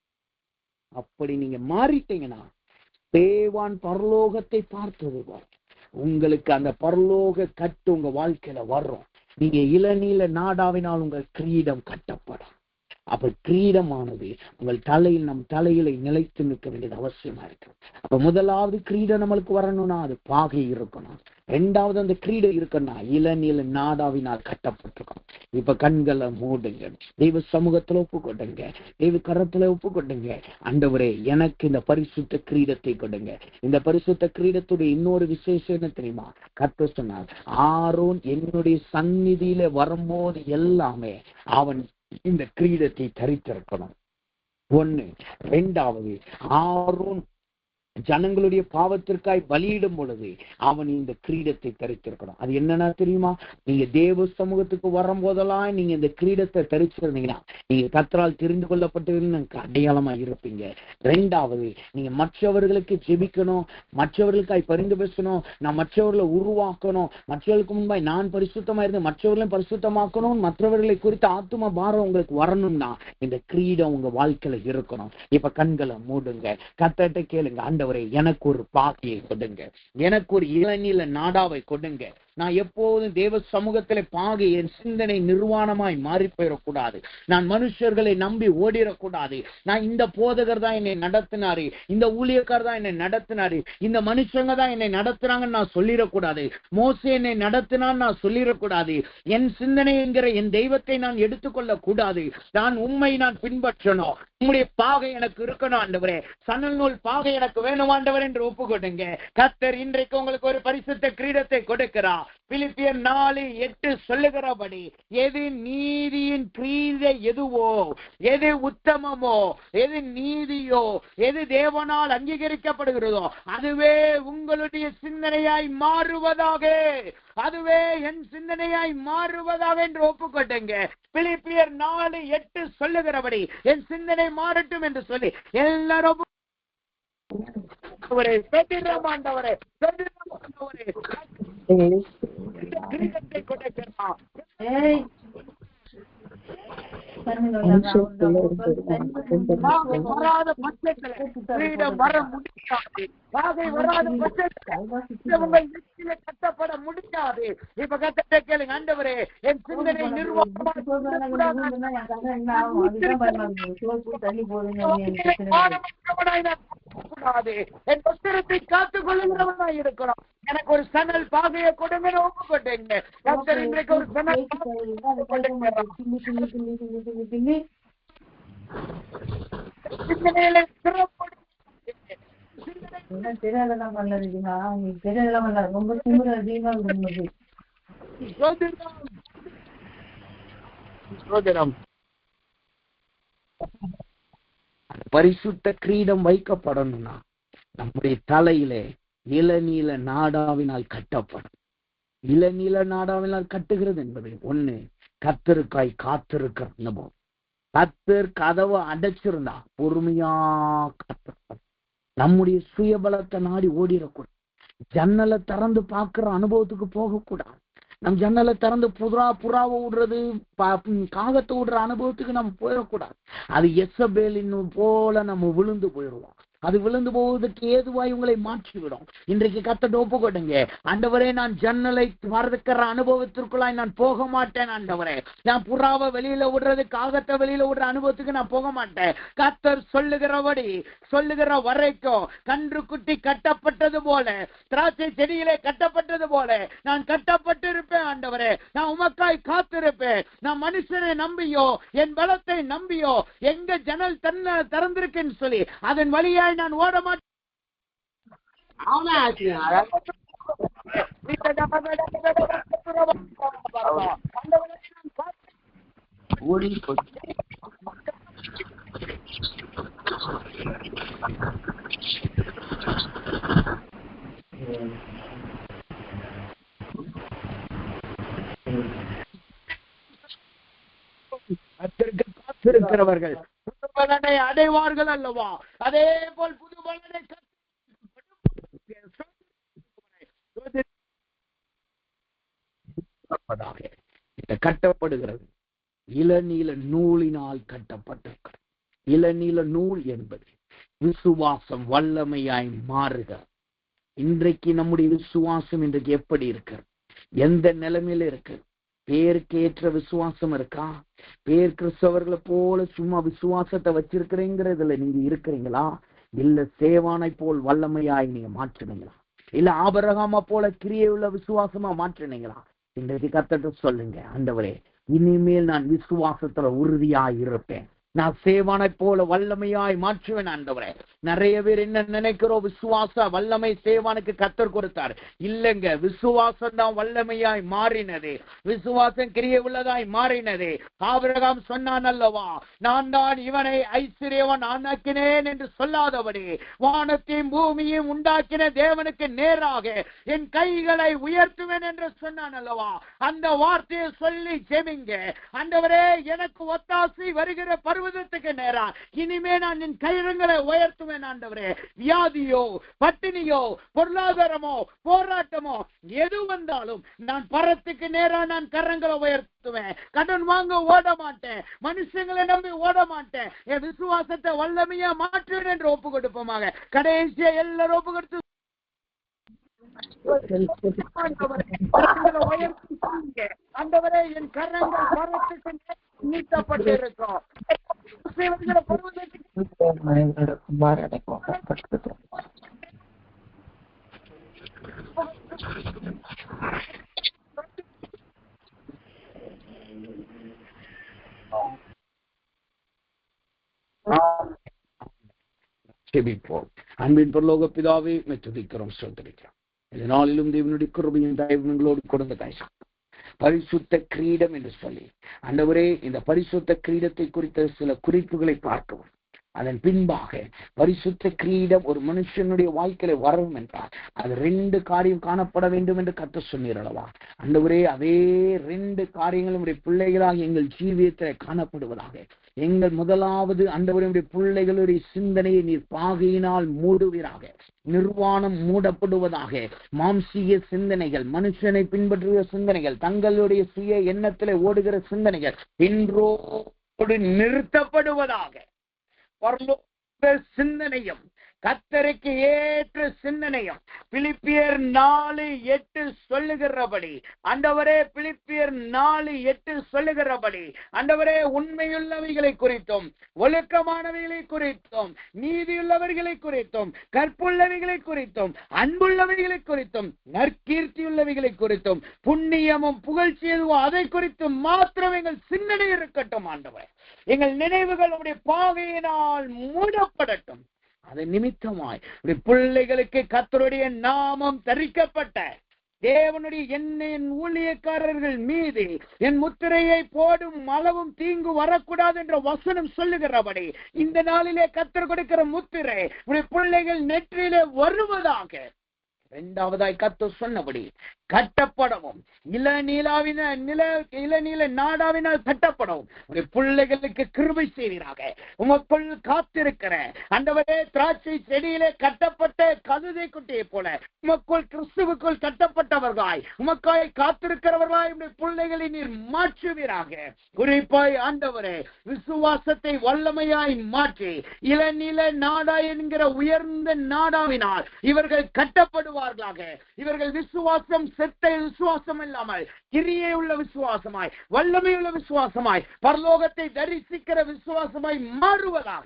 அப்படி நீங்க மாறிட்டீங்கன்னா தேவான் பரலோகத்தை பார்த்தது போல உங்களுக்கு அந்த பரலோக கட்டு உங்க வாழ்க்கையில வரும். நீங்க இளநீல நாடாவினால் உங்கள் கிரீடம் கட்டப்படும். அப்ப கிரீடமானது உங்கள் தலையில் நம் தலையில நிலைத்து நிற்க வேண்டியது அவசியமா இருக்கு. அப்ப முதலாவது கிரீடம் நம்மளுக்கு வரணும்னா அது பாகை இருக்கணும். ரெண்டாவது அந்த கிரீடம் இருக்குன்னா இளநீல நாடாவினால் கட்டப்பட்டிருக்கும். இப்ப கண்களை மூடுங்க, தெய்வ சமூகத்துல ஒப்பு கொடுங்க, தெய்வ கரத்துல ஒப்பு கொடுங்க. ஆண்டவரே எனக்கு இந்த பரிசுத்த கிரீடத்தை கொடுங்க. இந்த பரிசுத்த கிரீடத்துடைய இன்னொரு விசேஷம் என்ன தெரியுமா? கர்த்தர் சொன்னார், ஆரோன் என்னுடைய சந்நிதியில வரும்போது எல்லாமே அவன் இந்த கிரீடத்தை தரித்திருக்கணும். ஒண்ணு. ரெண்டாவது, ஆரோன் ஜனங்களுடைய பாவத்திற்காய் பலியிடும் பொழுது அவன் இந்த கிரீடத்தை தரித்திருக்கணும். அது என்னன்னா தெரியுமா? நீங்க தேவ சமூகத்துக்கு வரும் போதெல்லாம் நீங்க இந்த கிரீடத்தை தரிச்சிருந்தீங்கன்னா நீங்க கர்த்தரால் தெரிந்து கொள்ளப்பட்டவர்கள் அடையாளமா இருப்பீங்க. ரெண்டாவது, நீங்க மற்றவர்களுக்கு ஜெபிக்கணும், மற்றவர்களுக்காய் பரிந்து பேசணும், நான் மற்றவர்களை உருவாக்கணும், மற்றவர்களுக்கு முன்பாய் நான் பரிசுத்தமா இருந்து மற்றவர்களையும் பரிசுத்தமாக்கணும், மற்றவர்களை குறித்த ஆத்தும பாரம் உங்களுக்கு வரணும்னா இந்த கிரீடம் உங்க வாழ்க்கையில இருக்கணும். இப்ப கண்களை மூடுங்க, கர்த்தர்ட்ட கேளுங்க, ஆண்டவரே ஆண்டவரே எனக்கு ஒரு பாக்கியை கொடுங்க, எனக்கு ஒரு இளநீல நாடாவை கொடுங்க. நான் எப்போதும் தேவ சமூகத்திலே பாகி என் சிந்தனை நிர்வாணமாய் மாறி போயிடக்கூடாது. நான் மனுஷர்களை நம்பி ஓடிடக்கூடாது. நான் இந்த போதகர் தான் என்னை நடத்தினாரு, இந்த ஊழியக்கார் தான் என்னை நடத்தினாரு, இந்த மனுஷங்க தான் என்னை நடத்துறாங்கன்னு நான் சொல்லிடக்கூடாது. மோசே என்னை நடத்தினான்னு நான் சொல்லிடக்கூடாது. என் சிந்தனை என்கிற என் தெய்வத்தை நான் எடுத்துக்கொள்ள கூடாது. நான் உண்மை நான் பின்பற்றணும். உம்முடைய பாகை எனக்கு இருக்கணும் ஆண்டவரே. சணல் நூல் பாகை எனக்கு வேணும் ஆண்டவர் என்று ஒப்பு கொடுங்க. கர்த்தர் இன்றைக்கு உங்களுக்கு ஒரு பரிசுத்த கிரீடத்தை கொடுக்கிறார். பிலிப்பியர் 4:8 சொல்லுகிறபடி எது நீதியின் கிரீடை எதுவோ, எது உத்தமமோ, எது நீதியோ, எது தேவனால் அங்கீகரிக்கப்படுகிறதோ அதுவே உங்களுடைய சிந்தனையாய் மாறுவதாக, அதுவே என் சிந்தனையாய் மாறுவதாக என்று ஒப்புக்கொட்டுங்க. பிலிப்பியர் 4:8 சொல்லுகிறபடி என் சிந்தனை மாறட்டும் என்று சொல்லி எல்லாரும் கிரீடத்தை கொடுக்கிறார். வராத பட்சத்துல கிரீடம் வர முடியாது. வராத பட்சத்துல கட்டப்பட முடியாது. இப்ப கட்டத்தை கேளுங்க, ஆண்டவரே என் சிந்தனை நிர்வாகமாக என் பத்திரத்தை காத்துக் கொள்ளுகிறவனாய் இருக்கிறோம். எனக்கு ஒரு சணல் பாகையை கொடுங்க ஒப்புக்கொண்டேங்க. இன்றைக்கு ஒரு சணல் பரிசுத்த கிரீடம் வைக்கப்படணும்னா நம்முடைய தலையிலே இளநீல நாடாவினால் கட்டப்படும். இளநீல நாடாவினால் கட்டுகிறது என்பது ஒண்ணு, கர்த்தருக்காய் காத்திருக்கிற அனுபவம். கர்த்தர் கதவை அடைச்சிருந்தா பொறுமையா காத்திருப்போம். நம்முடைய சுயபலத்தை நாடி ஓடிடக்கூடாது. ஜன்னலை திறந்து பார்க்கிற அனுபவத்துக்கு போகக்கூடாது. நம் ஜன்னலை திறந்து புறாவை விடுறது, காகத்தை விடுற அனுபவத்துக்கு நம்ம போயிடக்கூடாது. அது எசபேலின் போல நம்ம விழுந்து போயிடுவோம். அது விழுந்து போவதற்கு ஏதுவாய் உங்களை மாற்றிவிடும். இன்றைக்கு கர்த்தர் ஒப்பு கொடுங்க. ஆண்டவரே நான் ஜன்னலை திறக்கிற அனுபவத்திற்குள்ளாய் நான் போக மாட்டேன் ஆண்டவரே. நான் புறாவை வெளியில விடுறது, காகத்தை வெளியில விடுற அனுபவத்துக்கு நான் போக மாட்டேன். கர்த்தர் சொல்லுகிறபடி சொல்லுகிற வரைக்கும் கன்று குட்டி கட்டப்பட்டது போல, திராட்சை செடியிலே கட்டப்பட்டது போல நான் கட்டப்பட்டு இருப்பேன் ஆண்டவரே. நான் உமக்காய் காத்திருப்பேன். நான் மனுஷனை நம்பியோ என் பலத்தை நம்பியோ எங்க ஜன்னல் திறந்திருக்குன்னு சொல்லி அதன் வழியா நான் ஓட மாட்டேன். காத்திருக்கிறவர்கள் புது பலனை அடைவார்கள் அல்லவா? அதே போல் புது பலனை கட்டப்படுகிறது. இளநீல நூலினால் கட்டப்பட்டிருக்கிறது. இளநீல நூல் என்பது விசுவாசம் வல்லமையாய் மாறுக. இன்றைக்கு நம்முடைய விசுவாசம் இன்றைக்கு எப்படி இருக்கிறது? எந்த நிலைமையில இருக்கு? பேருக்கு ஏற்ற விசுவாசம் இருக்கா? பேர் கிறிஸ்தவர்களை போல சும்மா விசுவாசத்தை வச்சிருக்கிறீங்கிறதுல நீங்க இருக்கிறீங்களா? இல்ல சேவானை போல் வல்லமையாய் நீங்க மாற்றினீங்களா? இல்ல ஆபிரகாமை போல கிரியை உள்ள விசுவாசமா மாற்றினீங்களா? இன்றைக்கு கர்த்தர்ட்ட சொல்லுங்க, ஆண்டவரே இனிமேல் நான் விசுவாசத்துல உறுதியாய் இருப்பேன். நான் சேவானை போல வல்லமையாய் மாற்றுவேன் ஆண்டவரே. நிறைய பேர் என்ன நினைக்கிறோம், விசுவாச வல்லமை சேவானுக்கு கர்த்தர் கொடுத்தார். இல்லைங்க, விசுவாசம் தான் வல்லமையாய் மாறினது. விசுவாசம் கிரியை உள்ளதாய் மாறினது. ஆபிரகாம் சொன்னான் அல்லவா, நான் தான் இவனை ஐஸ்வர்யவன் ஆக்கினேன் என்று சொல்லாதபடி வானத்தையும் பூமியையும் உண்டாக்கின தேவனுக்கு நேராக என் கைகளை உயர்த்துவேன் என்று சொன்னான் அல்லவா. அந்த வார்த்தையை சொல்லி ஜெபிங்க. ஆண்டவரே எனக்கு ஒத்தாசை வருகிற பருவ பர்வதத்துக்கு நேரா இனிமே நான் என் கரங்களை உயர்த்துவேன் ஆண்டவரே. வியாதியோ, பட்டினியோ, பொருளாதாரமோ, போராட்டமோ எது வந்தாலும் நான் பரத்துக்கு நேரா நான் கரங்களை உயர்த்துவேன். கடன் வாங்க ஓட மாட்டேன், மனுஷங்களை நம்பி ஓட மாட்டேன். என் விசுவாசத்தை வல்லமையா மாற்றுவேன் என்று ஒப்பு கொடுப்போமாக. கடைசியா எல்லாரும் ஒப்பு கொடுத்து ஆண்டவரே என் கரங்கள் பரத்துக்கு நீட்டப்பட்டிருக்கும். அன்பின் பரலோக பிதாவே துதிக்கிறோம், ஸ்தோத்திரிக்கிறோம். இதனாலும் தேவனுடைய கிருபையும் தயவுகளோடு கொடுத்த காய்ச்சல் பரிசுத்த கிரீடம் என்று சொல்லி ஆண்டவரே இந்த பரிசுத்த கிரீடத்தை குறித்த சில குறிப்புகளை பார்க்கவும், அதன் பின்பாக பரிசுத்த கிரீடம் ஒரு மனுஷனுடைய வாழ்க்கையில வரவும் என்றால் அது 2 காரியம் காணப்பட வேண்டும் என்று கர்த்தர் சொன்னீர் அல்லவா? ஆண்டவரே அதே 2 காரியங்களும் பிள்ளைகளாக எங்கள் ஜீவியத்தில் காணப்படுவதாக. எங்கள் முதலாவது ஆண்டவருடைய பிள்ளைகளுடைய சிந்தனையை நீர் பாகையினால் மூடுவீராக. நிர்வாணம் மூடப்படுவதாக. மாம்சீக சிந்தனைகள், மனுஷனை பின்பற்றுகிற சிந்தனைகள், தங்களுடைய சுய எண்ணத்திலே ஓடுகிற சிந்தனைகள் இன்றோடு நிறுத்தப்படுவதாக. பரலோக சிந்தனையும் கர்த்தருக்கு ஏற்ற சிந்தனையும் பிலிப்பியர் 4:8 சொல்லுகிறபடி ஆண்டவரே, பிலிப்பியர் 4:8 சொல்லுகிறபடி ஆண்டவரே, உண்மையுள்ளவைகளை குறித்தும், ஒழுக்கமானவைகளை குறித்தும், நீதியுள்ளவர்களை குறித்தும், கற்புள்ளவைகளை குறித்தும், அன்புள்ளவைகளை குறித்தும், நற்கீர்த்தியுள்ளவைகளை குறித்தும், புண்ணியமும் புகழ்ச்சி எதுவோ அதை குறித்தும் மாத்திரம் எங்கள் சிந்தனை இருக்கட்டும். ஆண்டவரே, எங்கள் நினைவுகள் உடைய பாகையினால் மூடப்படட்டும். அதன் நிமித்தமாய் பிள்ளைகளுக்கு கர்த்தருடைய நாமம் தரிக்கப்பட்ட தேவனுடைய என் ஊழியக்காரர்கள் மீது என் முத்திரையை போடும் அளவும் தீங்கு வரக்கூடாது என்ற வசனம் சொல்லுகிறபடி இந்த நாளிலே கர்த்தர் கொடுக்கிற முத்திரை பிள்ளைகள் நெற்றியிலே வருவதாக. 2வதாய் கர்த்தர் சொன்னபடி கட்டப்படவும் இளநீல நாடாவினால் கட்டப்படவும் பிள்ளைகளுக்கு கிருபை செய்வீராக. உமக்குள் காத்திருக்கிற ஆண்டவரே, திராட்சை செடியிலே கட்டப்பட்ட கழுதை குட்டியை போல உமக்குள் கிறிஸ்துவுக்குள் கட்டப்பட்டவர்களாய் உமக்காய் காத்திருக்கிறவர்களாய் பிள்ளைகளை நீர் மாற்றுவீராக. குறிப்பாய் ஆண்டவரே, விசுவாசத்தை வல்லமையாய் மாற்றி இளநீல நாடா என்கிற உயர்ந்த நாடாவினால் இவர்கள் கட்டப்படுவார்களாக. இவர்கள் விசுவாசம் செத்த விசுவாசம் இல்லாமல் கிரியை உள்ள விசுவாசமாய், வல்லமை உள்ள விசுவாசமாய், பரலோகத்தை தரிசிக்கிற விசுவாசமாய் மாறுவதாக.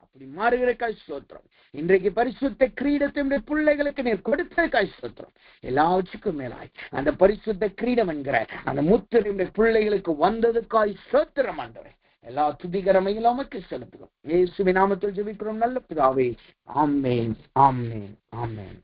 அப்படி மாறுகிறக்காய் ஸ்தோத்திரம். இன்றைக்கு பரிசுத்த கிரீடத்தை பிள்ளைகளுக்கு நீர் கொடுத்ததுக்காய் ஸ்தோத்திரம். எல்லாவற்றுக்கும் மேலாய் அந்த பரிசுத்த கிரீடம் என்கிற அந்த முத்திரை பிள்ளைகளுக்கு வந்ததுக்காய் ஸ்தோத்திரம். ஆண்டவரே, எல்லா துதிகரமையும் நமக்கு செலுத்துகிறோம். இயேசுவின் நாமத்தில் ஜெபிக்கிறோம் நல்ல பிதாவே. ஆமென், ஆமென், ஆமென்.